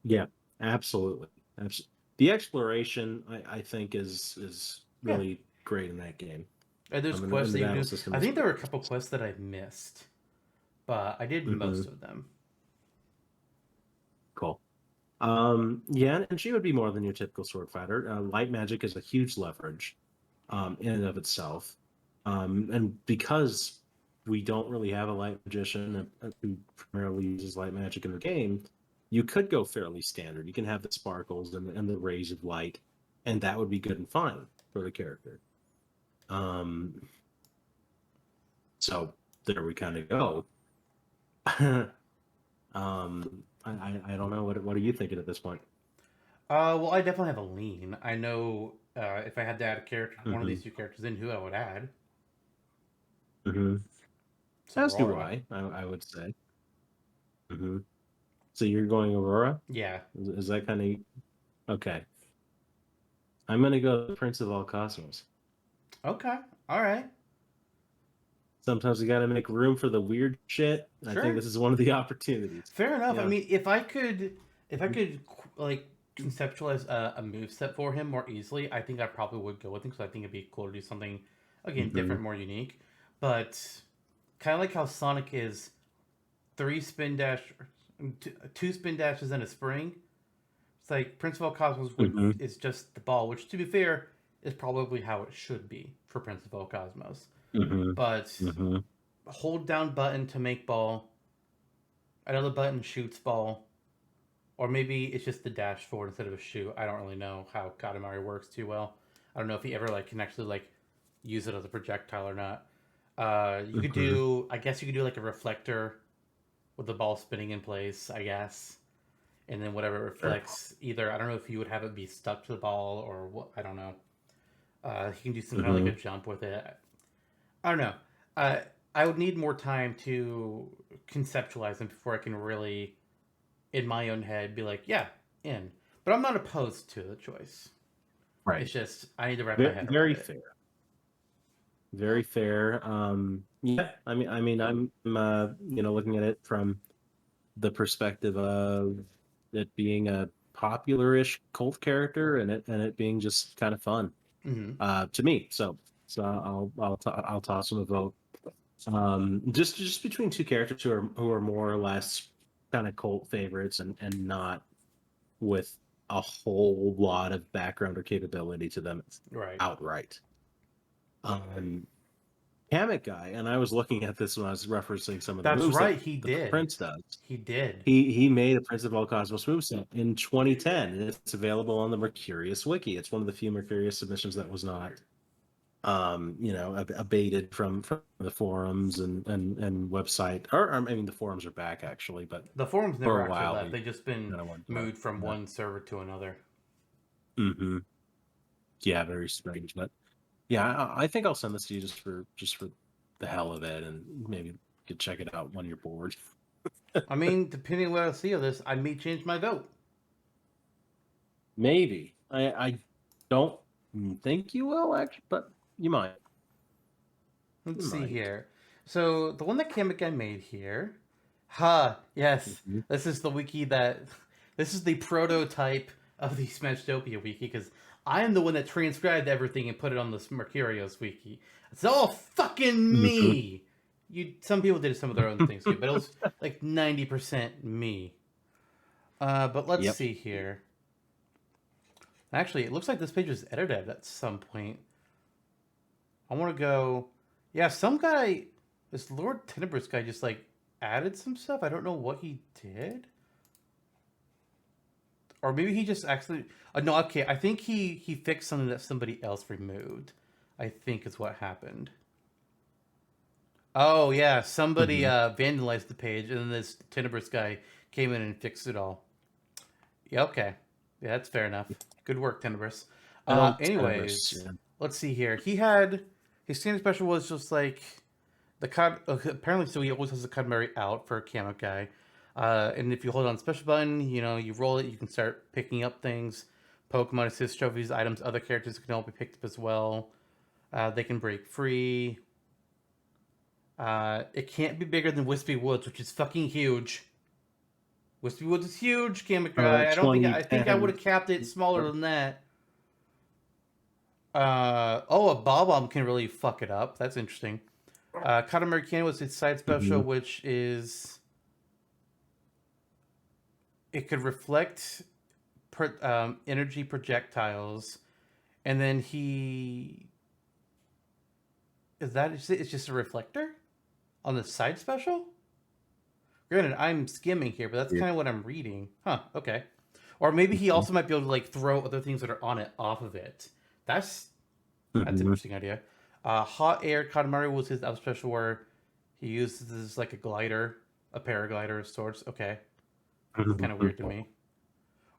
Yeah. Absolutely. Absolutely. The exploration, I think, is Yeah, really great in that game. and there's And quests the that you can battle do. system I is think there great. were a couple quests that I missed, but I did Mm-hmm. most of them. Cool. Yeah, and she would be more than your typical sword fighter. Light magic is a huge leverage, in and of itself. And because we don't really have a light magician who primarily uses light magic in the game, you could go fairly standard. You can have the sparkles and the rays of light, and that would be good and fine for the character. Um, so there we kind of go. I don't know what are you thinking at this point? Well, I definitely have a lean. I know if I had to add a character, one of Mm-hmm. these two characters in, who I would add. Mm-hmm. It's As do Aurora. I would say. Hmm. So you're going Aurora? Yeah. Is that kind of okay? I'm gonna go the Prince of all Cosmos. Okay. All right. Sometimes you got to make room for the weird shit. I think Sure. this is one of the opportunities. Fair enough. I Yeah. mean, if I could conceptualize a moveset for him more easily, I think I probably would go with him because I think it'd be cool to do something again Mm-hmm. different, more unique. But kind of like how Sonic is 2 spin dashes and a spring. It's like Prince of All Cosmos Mm-hmm. is just the ball, which to be fair is probably how it should be for Prince of All Cosmos. Mm-hmm. But Mm-hmm. hold down button to make ball, another button shoots ball, or maybe it's just the dash forward instead of a shoot. I don't really know how Katamari works too well. I don't know if he ever like can actually like use it as a projectile or not. You could Mm-hmm. do, I guess you could do like a reflector with the ball spinning in place, I guess, and then whatever it Sure. reflects. Either I don't know if you would have it be stuck to the ball or what. I don't know. He can do some kind of like Mm-hmm. a jump with it. I don't know. Uh, I would need more time to conceptualize them before I can really, in my own head, be like, yeah, in. But I'm not opposed to the choice. It's Right. just I need to wrap my Very, head around very it. fair. Very fair. Yeah. I'm looking at it from the perspective of it being a popular-ish cult character and it being just kind of fun Mm-hmm. to me. So I'll toss him a vote. Just between two characters who are more or less kind of cult favorites and not with a whole lot of background or capability to them Right. outright. Um, Hammock guy, and I was looking at this when I was referencing some of the That's moves that right. He the did. Prince does. He did. He made a Prince of All Cosmos moveset in 2010, and it's available on the Mercurius wiki. It's one of the few Mercurius submissions that was not abated from the forums and website. Or I mean, the forums are back actually, but The forums for never a actually while left. we They just been kind of went dark. moved from Yeah. one server to another. Mm-hmm. Yeah, very strange, but yeah, I think I'll send this to you just for the hell of it, and maybe you could check it out when you're bored. I mean, depending on what I see of this, I may change my vote. Maybe I don't think you will actually, but you might. Let's You see might. here. So the one that Kamek made here. Ha! Yes, Mhm. this is the wiki that. This is the prototype of the Smashtopia wiki because I am the one that transcribed everything and put it on the Mercurios wiki. It's all fucking Mhm. me. Some people did some of their own things too, but it was like 90% me. But let's Yep. see here. Actually, it looks like this page was edited at some point. I want to go. Yeah, some guy, this Lord Tenebrous guy, just like added some stuff. I don't know what he did, or maybe he just actually. No, okay. I think he fixed something that somebody else removed. I think is what happened. Oh yeah, somebody Mhm. vandalized the page, and then this Tenebrous guy came in and fixed it all. Yeah, okay. Yeah, that's fair enough. Good work, Tenebrous. That old Tenebris. Anyways, Yeah. let's see here. He had his standard special was just like the cod. Apparently, so he always has the Katamari out for a camo guy. And if you hold on special button, you roll it, you can start picking up things. Pokemon assist trophies, items, other characters can all be picked up as well. They can break free. It can't be bigger than Wispy Woods, which is fucking huge. Wispy Woods is huge, Kamek guy. I don't think I think I would 2010. have capped it smaller than that. Oh, a Bob-omb can really fuck it up. That's interesting. Katamari Can was its side special, Mhm. which is it could reflect energy projectiles, and then he is that it's just a reflector on the side special. Granted, I'm skimming here, but that's Yeah. kind of what I'm reading. Huh? Okay. Or maybe he Mhm. also might be able to like throw other things that are on it off of it. That's That's an Mhm. interesting idea. Hot Air Katamari was his up special where he uses like a glider, a paraglider of sorts. Okay, it's kind of weird to me.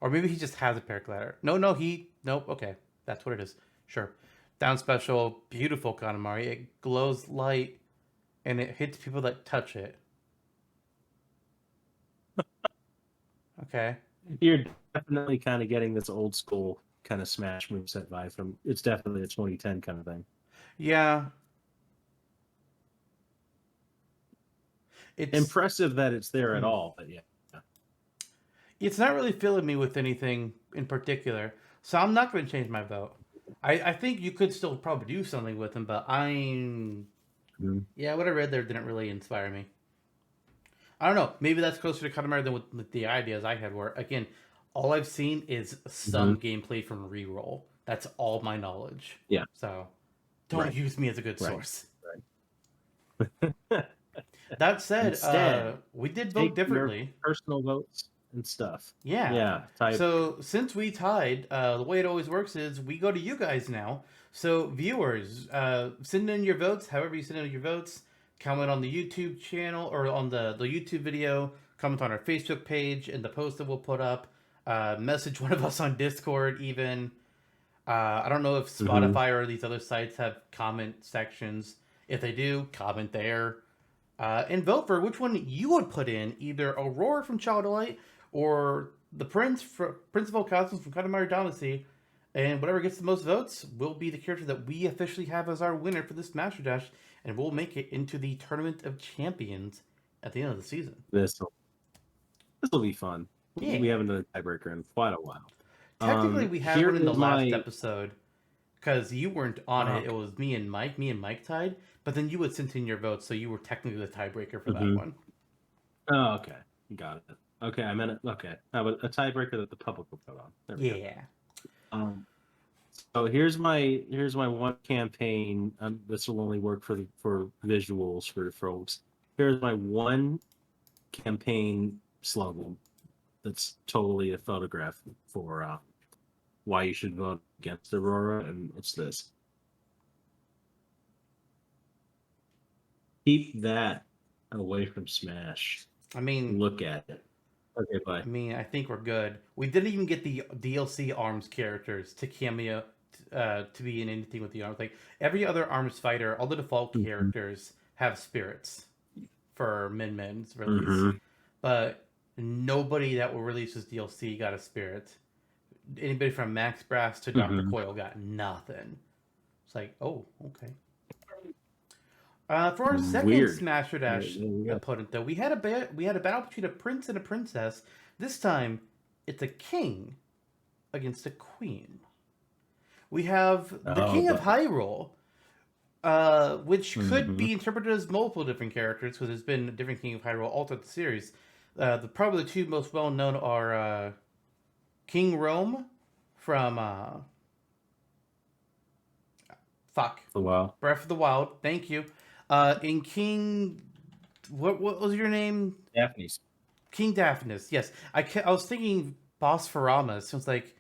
Or maybe he just has a paraglider. Nope. Okay, that's what it is. Sure. Down special, beautiful Katamari. It glows light and it hits people that touch it. Okay. You're definitely kind of getting this old school kind of Smash moveset vibe from. It's definitely a 2010 kind of thing. Yeah, it's Impressive that it's there at all, but yeah. it's not really filling me with anything in particular, so I'm not going to change my vote. I think you could still probably do something with him, but Mhm. yeah, what I read there didn't really inspire me. I don't know. Maybe that's closer to Katamari than with the ideas I had. Where again, all I've seen is Mhm. some gameplay from Reroll. That's all my knowledge. Yeah. So don't Right. use me as a good Right. source. Right. That said, Instead, we did vote take your differently. personal votes and stuff. Yeah. Yeah. Type. So since we tied, the way it always works is we go to you guys now. So viewers, send in your votes. However you send in your votes, comment on the YouTube channel or on the YouTube video. Comment on our Facebook page and the post that we'll put up. Message one of us on Discord even. I don't know if Mhm. Spotify or these other sites have comment sections. If they do, comment there. And vote for which one you would put in, either Aurora from Child of Light or the Principal Cosmos from Katamari Damashi. And whatever gets the most votes will be the character that we officially have as our winner for this Master Dash, and we'll make it into the Tournament of Champions at the end of the season. This will be fun. We Yeah. haven't done a tiebreaker in quite a while. Technically, we had Here one in the is last my. episode because you weren't on it. It Okay. was me and Mike. Me and Mike tied, but then you had sent in your votes, so you were technically the tiebreaker for that Mhm. one. Oh, okay. Got it. Okay, I meant it. Okay, how about a tiebreaker that the public will vote on? There we go. Yeah. So here's my one campaign. This will only work for visuals for folks. Here's my one campaign slogan. That's totally a photograph for why you should vote against Aurora, and it's this: keep that away from Smash. I mean, Look at it. Okay, bye. I think we're good. We didn't even get the DLC Arms characters to cameo, to be in anything with the Arms. Like every other Arms fighter, all the default Mm-hmm. characters have spirits for Min-Min's release, Mm-hmm. but nobody that will release this DLC got a spirit. Anybody from Max Brass to Doctor Mm-hmm. Coil got nothing. It's like, oh, okay. For our second Weird. Smasher Dash Yeah. opponent, though, we had a battle between a prince and a princess. This time, it's a king against a queen. We have the Oh, King of but Hyrule, which could mm-hmm. be interpreted as multiple different characters because there's been a different King of Hyrule all throughout the series. Probably the two most well known are King Rome from Wow. Breath of the Wild. Thank you. In King, what was your name? Daphne's. King Daphnis. Yes, I was thinking Bosphoramos. So it's like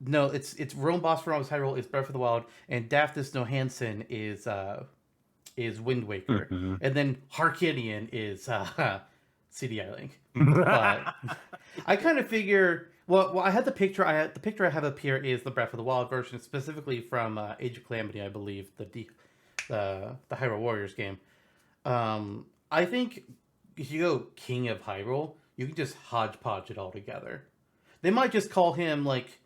no, it's Rome Bosphoramos Hyrule is Breath of the Wild, and Daphnis No Hansen is Wind Waker, Mm-hmm. and then Harkinian is CDI Link. But I kind of figure. Well, I had the picture. The picture I have up here is the Breath of the Wild version, specifically from Age of Calamity, I believe, the Hyrule Warriors game. I think if you go King of Hyrule, you can just hodgepodge it all together. They might just call him like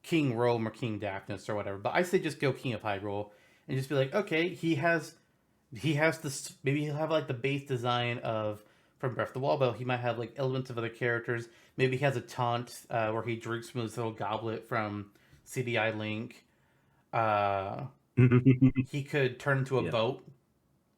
King Rome or King Daphnis or whatever, but I say just go King of Hyrule and just be like, okay, he has this. Maybe he'll have like the base design of from Breath of the Wild, but he might have like elements of other characters. Maybe he has a taunt where he drinks from his little goblet from CDI Link. Uh, he could turn into a Yeah. boat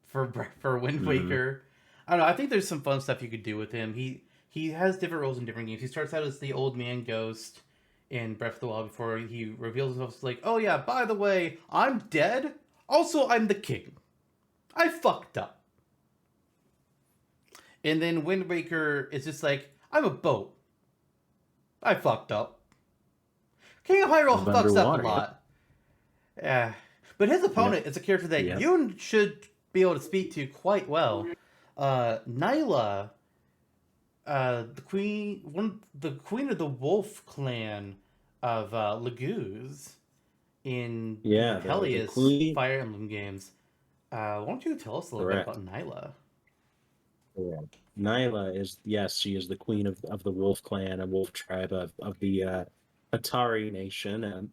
for Wind Mm-hmm. Waker. I don't know. I think there's some fun stuff you could do with him. He has different roles in different games. He starts out as the old man ghost in Breath of the Wild before he reveals himself as like, oh yeah, by the way, I'm dead. Also, I'm the king. I fucked up. And then Wind Waker is just like, I'm a boat. I fucked up. King of Hyrule Live fucks up a underwater. Yep. lot. Yeah. But his opponent is a character that Yep. you should be able to speak to quite well. Nailah, the queen of the Wolf clan of Laguz in Yeah. The Hellia's queen. Fire Emblem games. Why don't you tell us a little bit Correct. about Nailah? Correct. Nailah is, yes, she is the queen of the Wolf Clan, a wolf tribe of the Atari Nation, and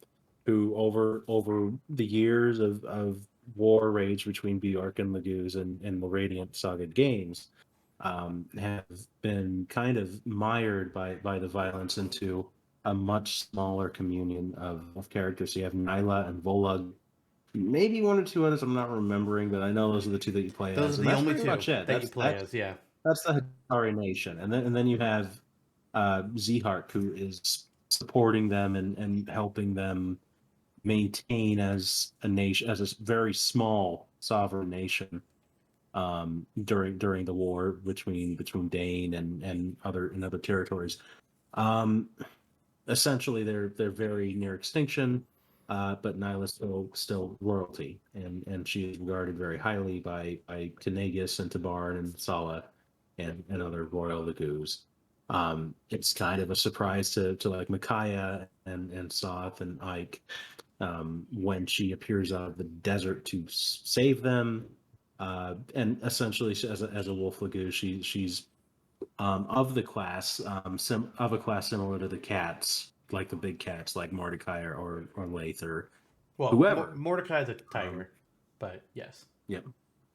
who over the years of war rage between Bjork and Laguz and the Radiant Saga games, have been kind of mired by the violence into a much smaller communion of characters. So you have Nailah and Volug, maybe one or two others I'm not remembering, but I know those are the two that you play Those as, are and the that's only pretty two much it. that you play as, yeah. That's the Hikari Nation, and then you have Zhark, who is supporting them and helping them maintain as a nation, as a very small sovereign nation during the war between Dane and other territories. Um, Essentially, they're very near extinction, but Nailah's still royalty, and she is regarded very highly by Tanagus and Tabarn and Sala and other royal Lagoos. It's kind of a surprise to like Micaiah and Soth and Ike when she appears out of the desert to save them. And essentially, as a wolf Lagoo, she's of the class of a class similar to the cats, like the big cats, like Mordecai or Lath or Well, whoever. Mordecai is a tiger, but yes. Yep.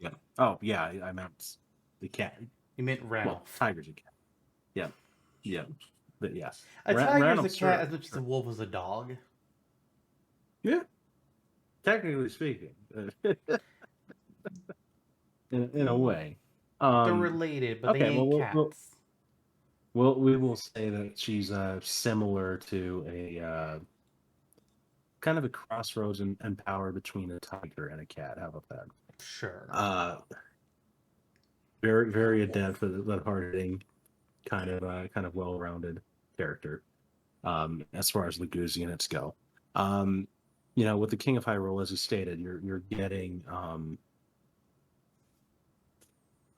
Yep. Oh yeah, I meant the cat. You meant Well, Ralph. tiger's a cat. Yeah. Yeah. But yeah. A tiger's a Random's cat sure. as much as a wolf is a dog. Yeah. Technically speaking, in a way. They're related, but they Okay. ain't cats. We will say that she's similar to a kind of a crossroads and power between a tiger and a cat. How about that? Sure. Very very adept for the hard hitting kind of well rounded character. As far as Lagoos units go, with the King of Hyrule, as you stated, you're getting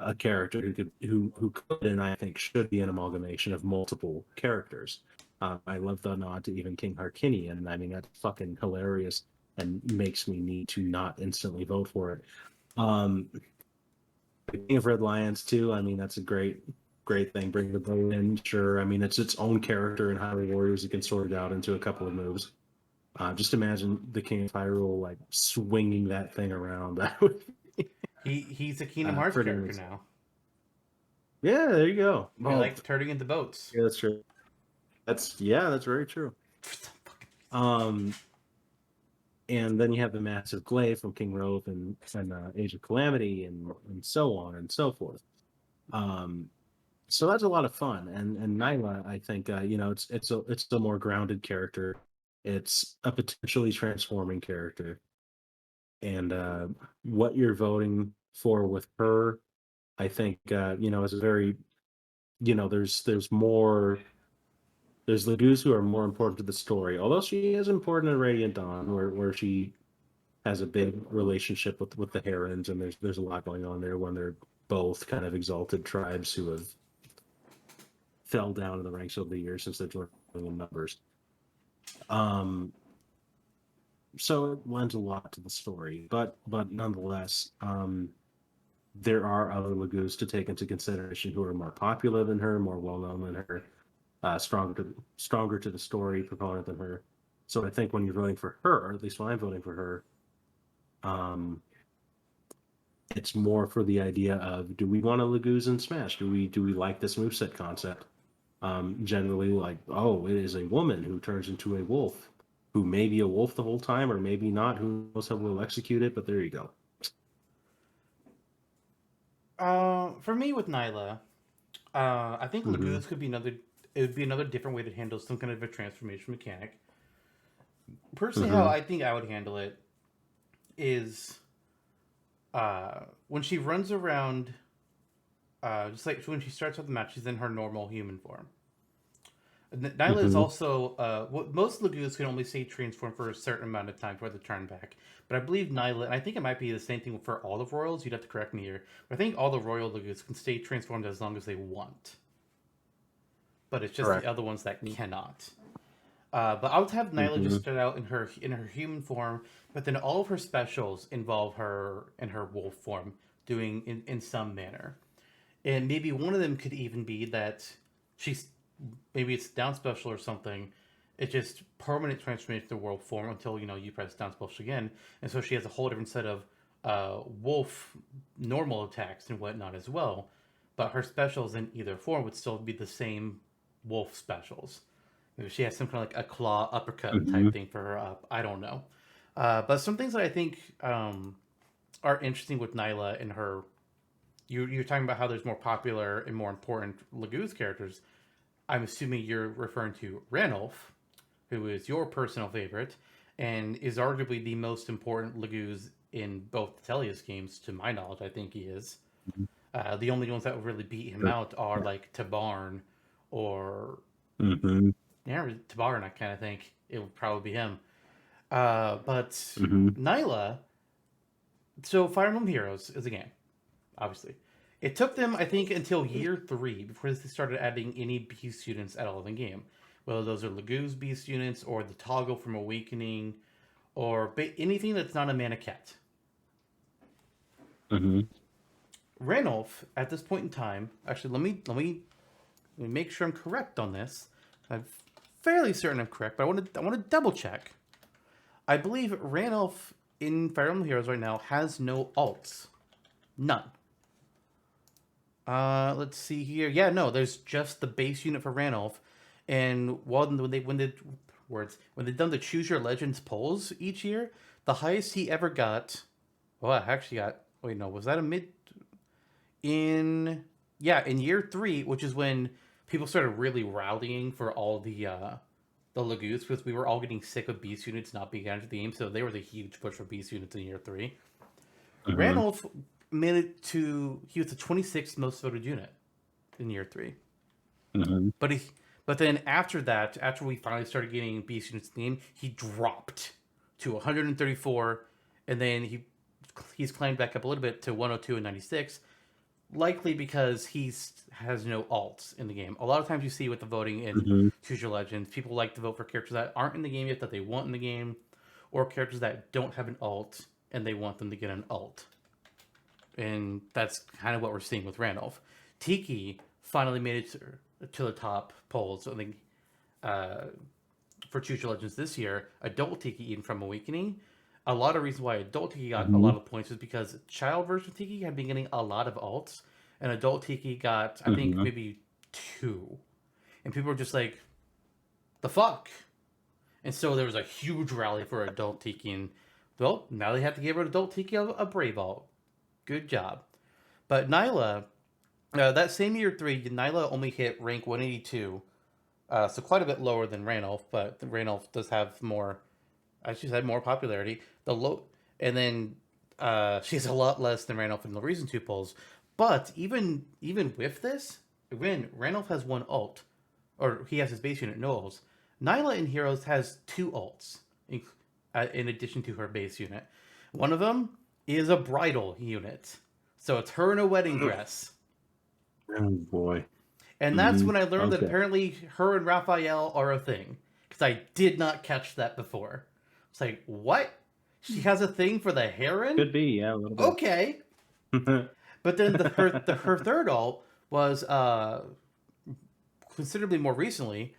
a character who could and I think should be an amalgamation of multiple characters. I love the nod to even King Harkinian. I mean, that's fucking hilarious and makes me need to not instantly vote for it. The King of Red Lions too. I mean, that's a great thing. Bring the bow in, sure. I mean, it's its own character in Hyrule Warriors. You can sort it out into a couple of moves. Just imagine the King of Hyrule like swinging that thing around. That would He's a Kingdom Hearts character much. now. Yeah, there you go. He likes turning into boats. Yeah, that's true. That's very true. And then you have the massive glaive from King Rove and Age of Calamity and so on and so forth. So that's a lot of fun. And Nailah, I think, it's a more grounded character. It's a potentially transforming character, and what you're voting for with her, I think, is a very, there's more. There's Lagoos who are more important to the story, although she is important in Radiant Dawn, where she has a big relationship with the Herons, and there's a lot going on there when they're both kind of exalted tribes who have fell down in the ranks over the years since they're joining in numbers. So it lends a lot to the story, but nonetheless, there are other Lagoos to take into consideration who are more popular than her, more well known than her, stronger to the story proponent than her. So I think when you're voting for her, or at least when I'm voting for her, it's more for the idea of, do we want to Lagoos in Smash? Do we like this moveset concept? Generally, like, oh, it is a woman who turns into a wolf, who may be a wolf the whole time, or maybe not. Who knows how we'll execute it? But there you go. For me with Nailah, I think Lagoos could be another. It would be another different way to handle some kind of a transformation mechanic. Personally, how I think I would handle it is when she runs around, just like when she starts off the match, she's in her normal human form. Nailah is also most Lagoos can only stay transformed for a certain amount of time for the turn back. But I believe Nailah, and I think it might be the same thing for all the Royals. You'd have to correct me here, but I think all the Royal Lagoos can stay transformed as long as they want. But it's just the other ones that cannot. But I would have Nailah just start out in her human form, but then all of her specials involve her in her wolf form, doing in some manner. And maybe one of them could even be that she's maybe it's down special or something. It's just permanent transformation to wolf form until you press down special again, and so she has a whole different set of wolf normal attacks and whatnot as well. But her specials in either form would still be the same wolf specials. Maybe she has some kind of like a claw uppercut Hmm. type thing for her up. I don't know. But some things that I think are interesting with Nailah and her. You're talking about how there's more popular and more important Laguz characters. I'm assuming you're referring to Ranulph, who is your personal favorite, and is arguably the most important Laguz in both the Tellius games, to my knowledge. I think he is. The only ones that would really beat him out are like Tabarn or Hmm. yeah, Tabarn. I kind of think it would probably be him. But Hmm. Nailah. So Fire Emblem Heroes is a game, obviously. It took them, I think, until year 3 before they started adding any beast units at all in the game. Whether those are Laguz beast units or the toggle from Awakening or anything that's not a Manicat. Hmm. Ranulph, at this point in time, actually, let me make sure I'm correct on this. I'm fairly certain I'm correct, but I want to double check. I believe Ranulph in Fire Emblem Heroes right now has no alts, none. Let's see here. Yeah, no, there's just the base unit for Ranulph, and when they done the Choose Your Legends polls each year, the highest he ever got. Well, I actually got. Wait, no, was that a mid in? Yeah, in year 3, which is when people started really rallying for all the Lagoons because we were all getting sick of beast units not being added to the game, so they were the huge push for beast units in year 3. Hmm. Ranulph made it to he was the 26th most voted unit in year 3. Hmm. But he but then after that, after we finally started getting beast units in the game, he dropped to 134, and then he's climbed back up a little bit to 102 and 96, likely because he's has no alts in the game. A lot of times you see with the voting in Hmm. Choose Your Legends, people like to vote for characters that aren't in the game yet that they want in the game, or characters that don't have an alt and they want them to get an alt. And that's kind of what we're seeing with Randolph. Tiki finally made it to the top polls. I think uh, for Choose Your Legends this year, Adult Tiki even from Awakening. A lot of reasons why Adult Tiki got a Hmm. lot of points is because child version of Tiki had been getting a lot of alts, and Adult Tiki got I think Hmm. maybe 2, and people were just like, "The fuck!" And so there was a huge rally for Adult Tiki, and well, now they have to give Adult Tiki a Brave Alt. Good job. But Nailah, that same year 3, Nailah only hit rank 182, so quite a bit lower than Ranulph, but Ranulph does have more, as she said, more popularity. The low, and then she's a lot less than Ranulph in the Reason 2 polls. But even with this, when Ranulph has one alt, or he has his base unit, no alts. Nailah in Heroes has 2 alts, in addition to her base unit. One of them is a bridal unit. So it's her in a wedding dress. Oh boy. And that's Hmm. when I learned that Okay. apparently her and Raphael are a thing. Because I did not catch that before. It's like, what? She has a thing for the heron? Could be, yeah, a little bit. Okay. But then her third alt was considerably more recently.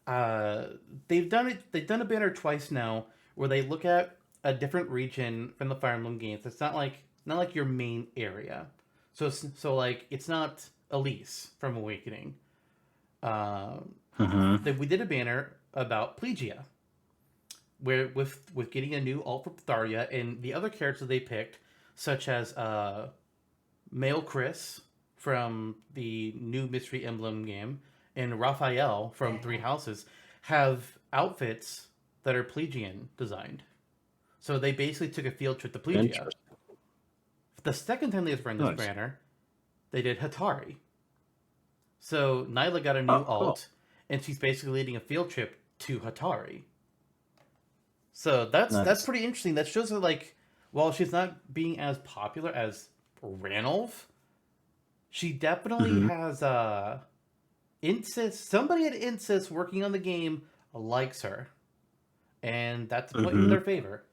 Uh, they've done a banner twice now where they look at a different region from the Fire Emblem games. It's not like your main area. So like it's not Elise from Awakening. Um, Hmm. we did a banner about Plegia, where with getting a new alt for Tharia and the other characters they picked, such as Male Chris from the new Mystery Emblem game and Raphael from Three Houses, have outfits that are Plegian designed. So they basically took a field trip to Plegia. Interesting. The second time they ran this Nice. banner, they did Hatari. So Nailah got a new Oh, cool. alt, and she's basically leading a field trip to Hatari. So that's Nice. pretty interesting. That shows that like while she's not being as popular as Ranulph, she definitely Hmm. has insist somebody at insist working on the game likes her, and that's a point in Hmm. their favor.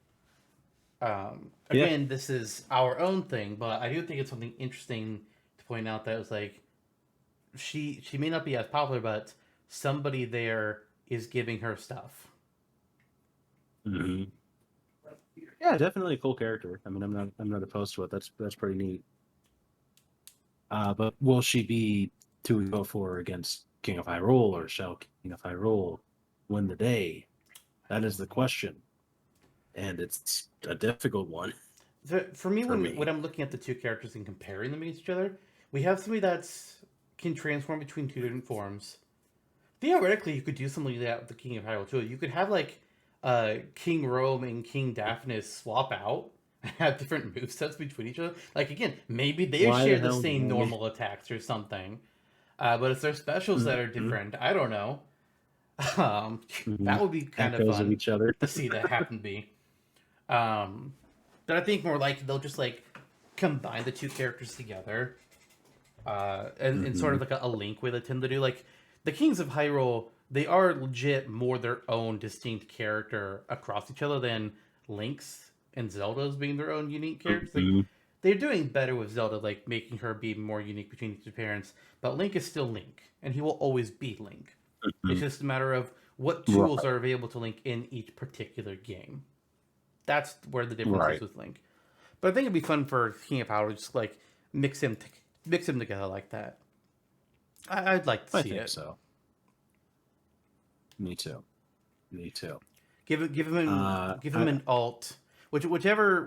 Yeah. Again, this is our own thing, but I do think it's something interesting to point out that it was like she may not be as popular, but somebody there is giving her stuff. Hmm. Yeah, definitely a cool character. I mean, I'm not opposed to it. That's pretty neat. But will she be to go for against King of Hyrule, or shall King of Hyrule win the day? That is the question, and it's a difficult one For me, for when me. I'm looking at the two characters and comparing them against each other, we have somebody that's can transform between two different forms. Theoretically, you could do something like that with the King of Hyrule too. You could have like King Rome and King Daphnis swap out and have different movesets between each other. Like again, maybe they Why the share the hell do same I mean? normal attacks or something, but it's their specials that are Mhm, different. I don't know. Um, that mhm. would be kind of Echoes of fun each other. to see that happen. Be. Um, but I think more like they'll just like combine the two characters together, and sort Hmm. of like a link way they tend to do. Like the Kings of Hyrule, they are legit more their own distinct character across each other than Link's and Zelda's being their own unique characters. Like Hmm. they're doing better with Zelda, like making her be more unique between each parents. But Link is still Link, and he will always be Link. It's Hmm. just a matter of what tools Right, are available to Link in each particular game. That's where the difference is right. with Link. But I think it'd be fun for King of Power to just like mix him together like that. I'd like to I see think it. so. Me too. Me too. Give him I an alt, whichever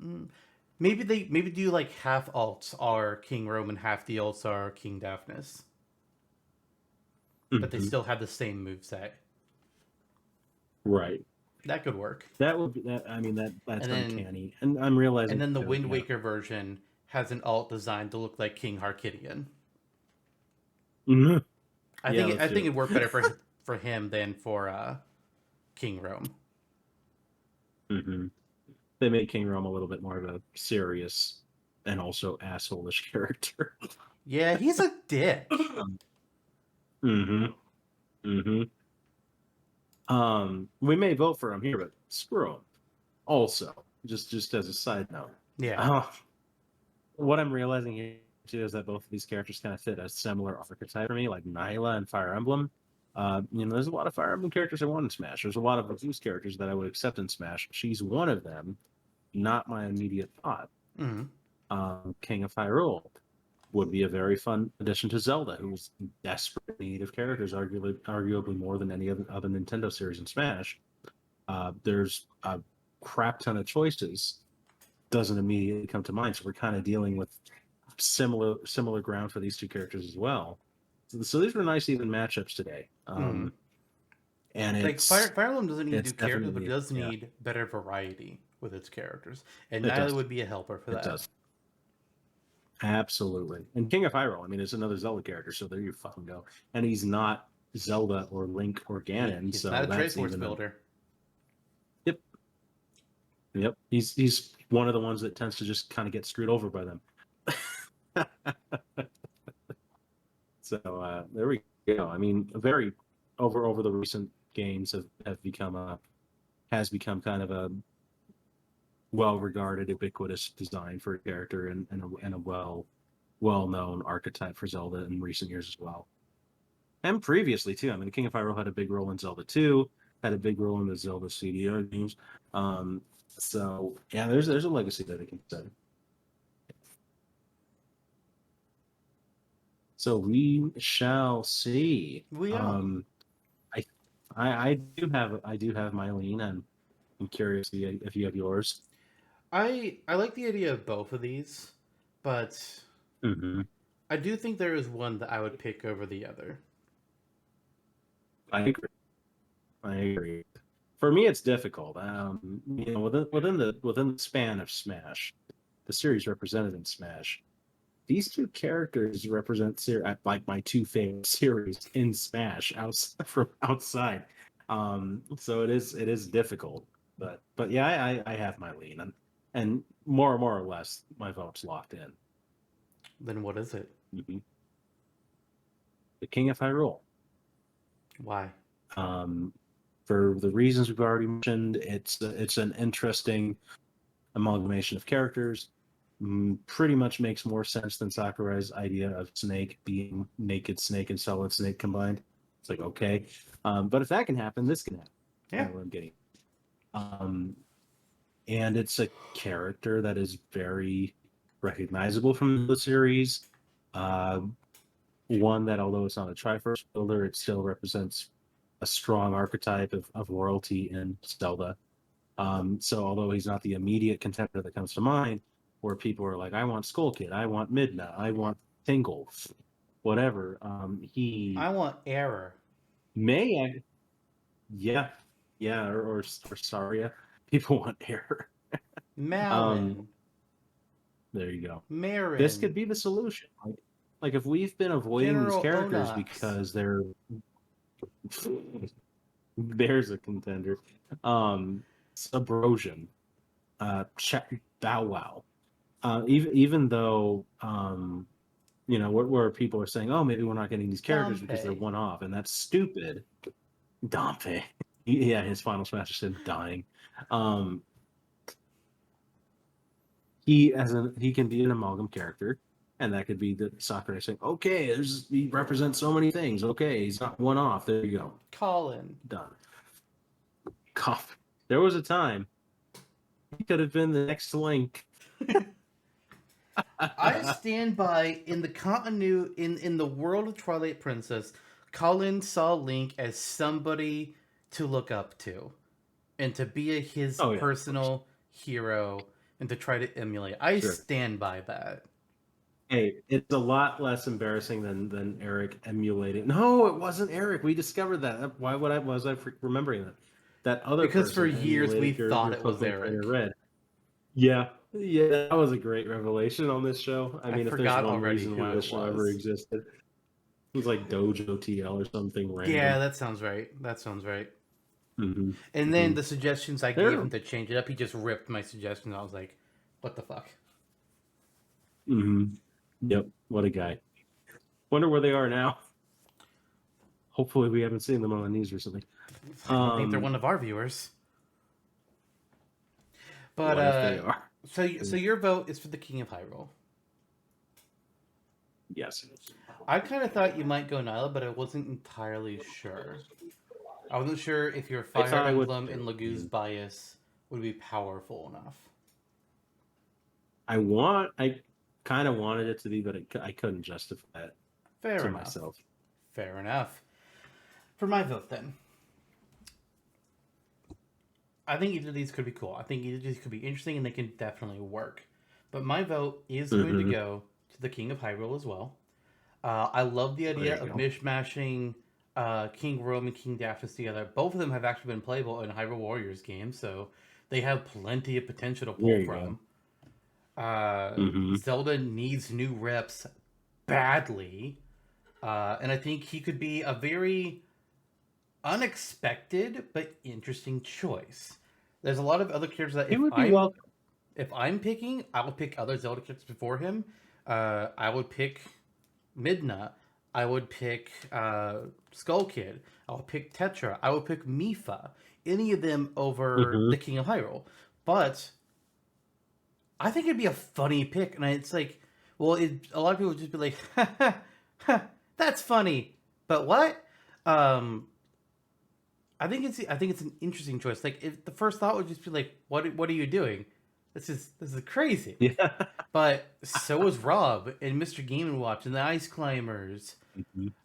mm, maybe do like half alts are King Rome and half the alts are King Daphnis, but they Mhm. still have the same moveset. Right. That could work. That would be that. I mean, And that's then uncanny, and I'm and realizing then the too. Wind Yeah, Waker version has an alt designed to look like King Harkidian. mhm. Yeah, I let's think do it'd work better for him than for King Rome. it. Hmm. They made King Rome a little bit more of a serious and also asshole-ish character. Yeah, he's a dick. Hmm. Hmm. We may vote for him here, but screw him. Also, just as a side note, Yeah. uh, what I'm realizing here too is that both of these characters kind of fit a similar archetype for me, like Nailah and Fire Emblem. There's a lot of Fire Emblem characters I want in Smash. There's a lot of Zeus characters that I would accept in Smash. She's one of them, not my immediate thought. Hmm. King of Hyrule would be a very fun addition to Zelda, who's in desperate need of characters, arguably more than any other Nintendo series in Smash. There's a crap ton of choices. Doesn't immediately come to mind, so we're kind of dealing with similar ground for these two characters as well. So these were nice even matchups today. Hmm. And Like Fire Emblem doesn't need it's new characters, but it definitely, does yeah, need better variety with its characters, and it Nyla does. would be a helper for It that. does. Absolutely. And King of Hyrule, I mean, it's another Zelda character, so there you fucking go. And he's not Zelda or Link or Ganon, He's not so a that's Triforce even a builder. yep, yep. He's one of the ones that tends to just kind of get screwed over by them. So there we go. I mean, very over the recent games have become a has become kind of a well regarded, ubiquitous design for a character and a well known archetype for Zelda in recent years as well. And previously too. I mean, King of Hyrule had a big role in Zelda 2, had a big role in the Zelda CDR games. So yeah, there's a legacy that it can set. So we shall see. We are. I I do have my lean, and I'm curious if you have yours. I like the idea of both of these, but Hmm. I do think there is one that I would pick over the other. I agree. I agree. For me, it's difficult. Within the span of Smash, the series represented in Smash, these two characters represent like my two favorite series in Smash outside from outside. So it is difficult, but yeah, I have my lean, and more or less my vote's locked in. Then what is it? Mhm. The King of Hyrule. Why? Um, for the reasons we've already mentioned, it's an interesting amalgamation of characters. Pretty much makes more sense than Sakurai's idea of Snake being naked Snake and Solid Snake combined. It's like, okay. But if that can happen, this can happen. Yeah. That's what I'm getting. Um, and it's a character that is very recognizable from the series. One that, although it's not a Triforce builder, it still represents a strong archetype of royalty in Zelda. So although he's not the immediate contender that comes to mind, where people are like, I want Skull Kid, I want Midna, I want Tingle, whatever. He I want Error. may, yeah, or Saria. People want Error. Malin. There you go. Marin. This could be the solution. Like if we've been avoiding General these characters Onox. because they're there's a contender. Subrosion, Bow Wow. Even though where people are saying, oh, maybe we're not getting these characters because they're Dompe. one off, and that's stupid. Dompe, yeah, his Final Smash is him dying. He can be an amalgam character, and that could be the Sakura saying, okay, he represents so many things. Okay, he's not one off. There you go. Colin. Done. Cough. There was a time he could have been the next Link. I stand by in the world of Twilight Princess, Colin saw Link as somebody to look up to and to be his personal hero and to try to emulate. I stand by that. Hey, it's a lot less embarrassing than Eric emulating. No, it wasn't Eric. We discovered that. Why was I remembering that? That other because person for years we thought it was Eric. Red. Yeah, that was a great revelation on this show. I mean, if there's one reason why this show ever existed, it was like Dojo TL or something random. Yeah, that sounds right. Mm-hmm. And then the suggestions I gave him to change it up, he just ripped my suggestions. I was like, what the fuck? Mm-hmm. Yep, what a guy. Wonder where they are now. Hopefully we haven't seen them on the news or something. I think they're one of our viewers. But what if they are? So your vote is for the King of Hyrule. Yes. I kind of thought you might go Nailah, but I wasn't entirely sure. I wasn't sure if your Fire Emblem and Lagoo's bias would be powerful enough. I kind of wanted it to be, but I couldn't justify it to myself. Fair enough. For my vote, then. I think either of these could be cool. I think either of these could be interesting, and they can definitely work. But my vote is going to go to the King of Hyrule as well. I love the idea of mishmashing King Rome and King Daphnis together. Both of them have actually been playable in Hyrule Warriors games, so they have plenty of potential to pull from. Zelda needs new reps badly, and I think he could be a very unexpected but interesting choice. There's a lot of other characters that if I'm picking, I will pick other Zelda characters before him. I would pick Midna. I would pick Skull Kid. I would pick Tetra. I would pick Mipha. Any of them over the King of Hyrule. But I think it'd be a funny pick, and it's like, well, a lot of people would just be like, that's funny, but what? I think it's an interesting choice. Like, if the first thought would just be like, what are you doing? This is crazy. Yeah. But so was Rob and Mr. Game & Watch and the Ice Climbers.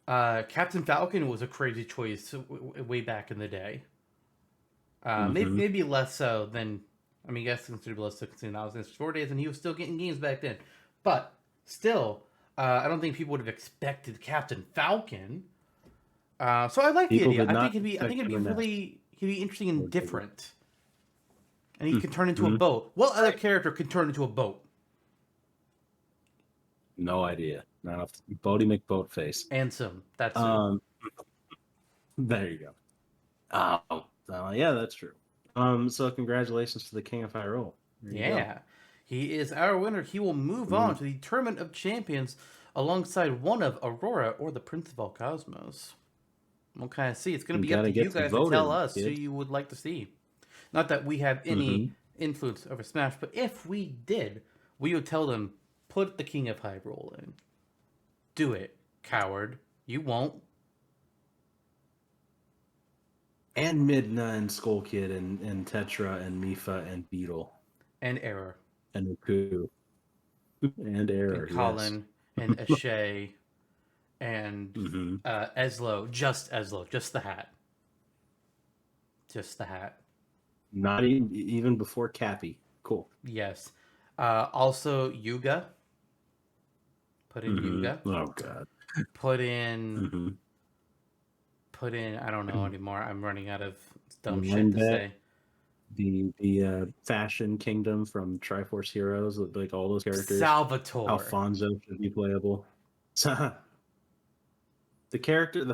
Captain Falcon was a crazy choice way back in the day. Maybe less so than, I mean, I guess considerably less so considering that was in 4 days and he was still getting games back then. But still, I don't think people would have expected Captain Falcon. So I like the idea. I think it'd be really interesting and different. And he can turn into a boat. What other character can turn into a boat? No idea. Not off Bodie McBoatface. Ansem. That's there you go. Oh, yeah, that's true. So congratulations to the King of Hyrule. Yeah. He is our winner. He will move on to the Tournament of Champions alongside one of Aurora or the Prince of All Cosmos. We'll kind of see. It's going to be up to you guys to tell us who you would like to see. Not that we have any influence over Smash, but if we did, we would tell them, put the King of Hyrule in. Do it, coward. You won't. And Midna and Skull Kid and Tetra and Mipha and Beetle. And Error. And Riku. And Error. And Colin. and Ashe and Mm-hmm. Eslo, just Eslo, just the hat. Just the hat. Not even before Cappy. Cool. Yes. Also Yuga. Put in Yuga. Oh god. Put in Mm-hmm. I don't know anymore. I'm running out of dumb shit Line to Bet, say. the Fashion Kingdom from Triforce Heroes, like all those characters. Salvatore. Alfonso should be playable. The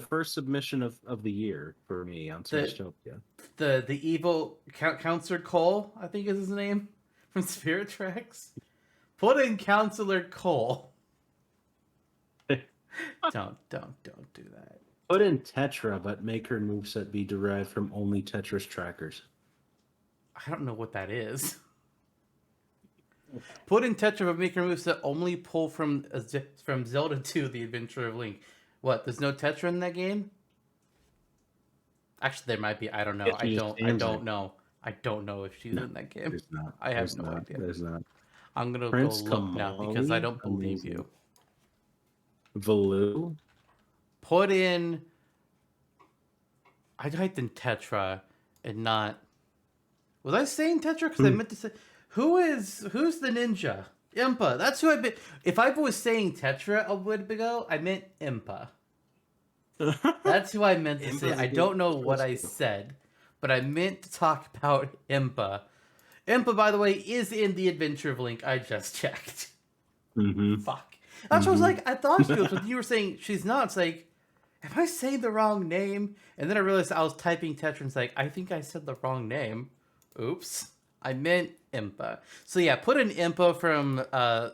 first submission of the year for me on Smashtopia. The evil Counselor Cole, I think is his name, from Spirit Tracks. Put in Counselor Cole. Don't do that. Put in Tetra, but make her moveset be derived from only Tetris trackers. I don't know what that is. Put in Tetra, but make her moveset only pull from Zelda 2: The Adventure of Link. What? There's no Tetra in that game? Actually, there might be. I don't know. I don't know. I don't know if she's in that game. There's not. I have no idea. There's not. I'm gonna Prince go look now because I don't believe Amazing. you. Valoo. Put in. I typed in Tetra and not. Was I saying Tetra? Because I meant to say. Who's the ninja? Impa. That's who I've been. If I was saying Tetra a bit ago, I meant Impa. That's who I meant to say. I don't know what I said, but I meant to talk about Impa. Impa, by the way, is in The Adventure of Link. I just checked. Mm-hmm. Fuck. That's what I was like. I thought she was, but you were saying she's not. It's like, am I saying the wrong name? And then I realized I was typing Tetra and it's like, I think I said the wrong name. Oops. I meant Impa. So yeah, put in Impa from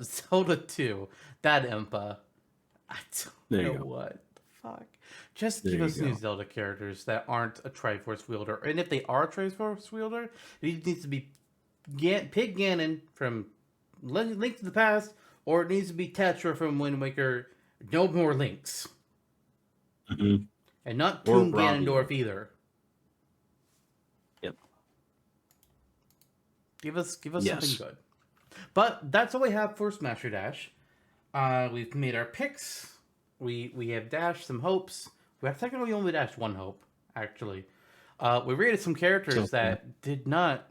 Zelda 2. That Impa. I don't know what the fuck. Just give us new Zelda characters that aren't a Triforce wielder. And if they are a Triforce wielder, it needs to be Pig Ganon from Link to the Past, or it needs to be Tetra from Wind Waker. No more Links. Mm-hmm. And not Toon Ganondorf either. Yep. Give us something good. But that's all we have for Smash or Dash. We've made our picks. We have dashed some hopes. We have technically only dashed one hope, actually. We rated some characters that did not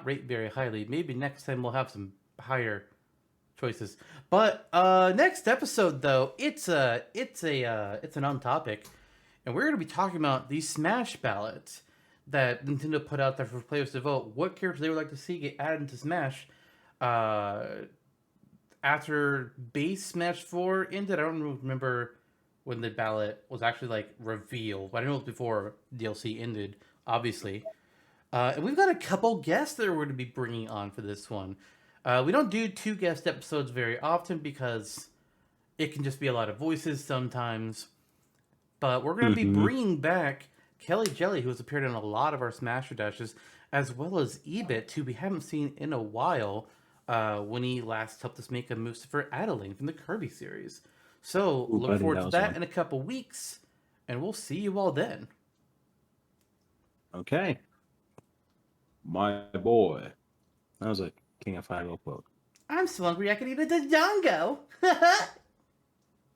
rate very highly. Maybe next time we'll have some higher choices. But next episode though, it's an on topic, and we're gonna be talking about these Smash ballots that Nintendo put out there for players to vote. What characters they would like to see get added into Smash after base Smash 4 ended. I don't remember when the ballot was actually like revealed, but I know it was before DLC ended, obviously. And we've got a couple guests that we're going to be bringing on for this one. We don't do 2 guest episodes very often because it can just be a lot of voices sometimes. But we're going to be bringing back Kelly Jelly, who has appeared in a lot of our Smasher Dashes, as well as Ebit, who we haven't seen in a while when he last helped us make a move for Adeline from the Kirby series. So look forward to that in a couple weeks, and we'll see you all then. Okay. My boy. That was a King of Hyrule quote. I'm so hungry I could eat a Dodongo.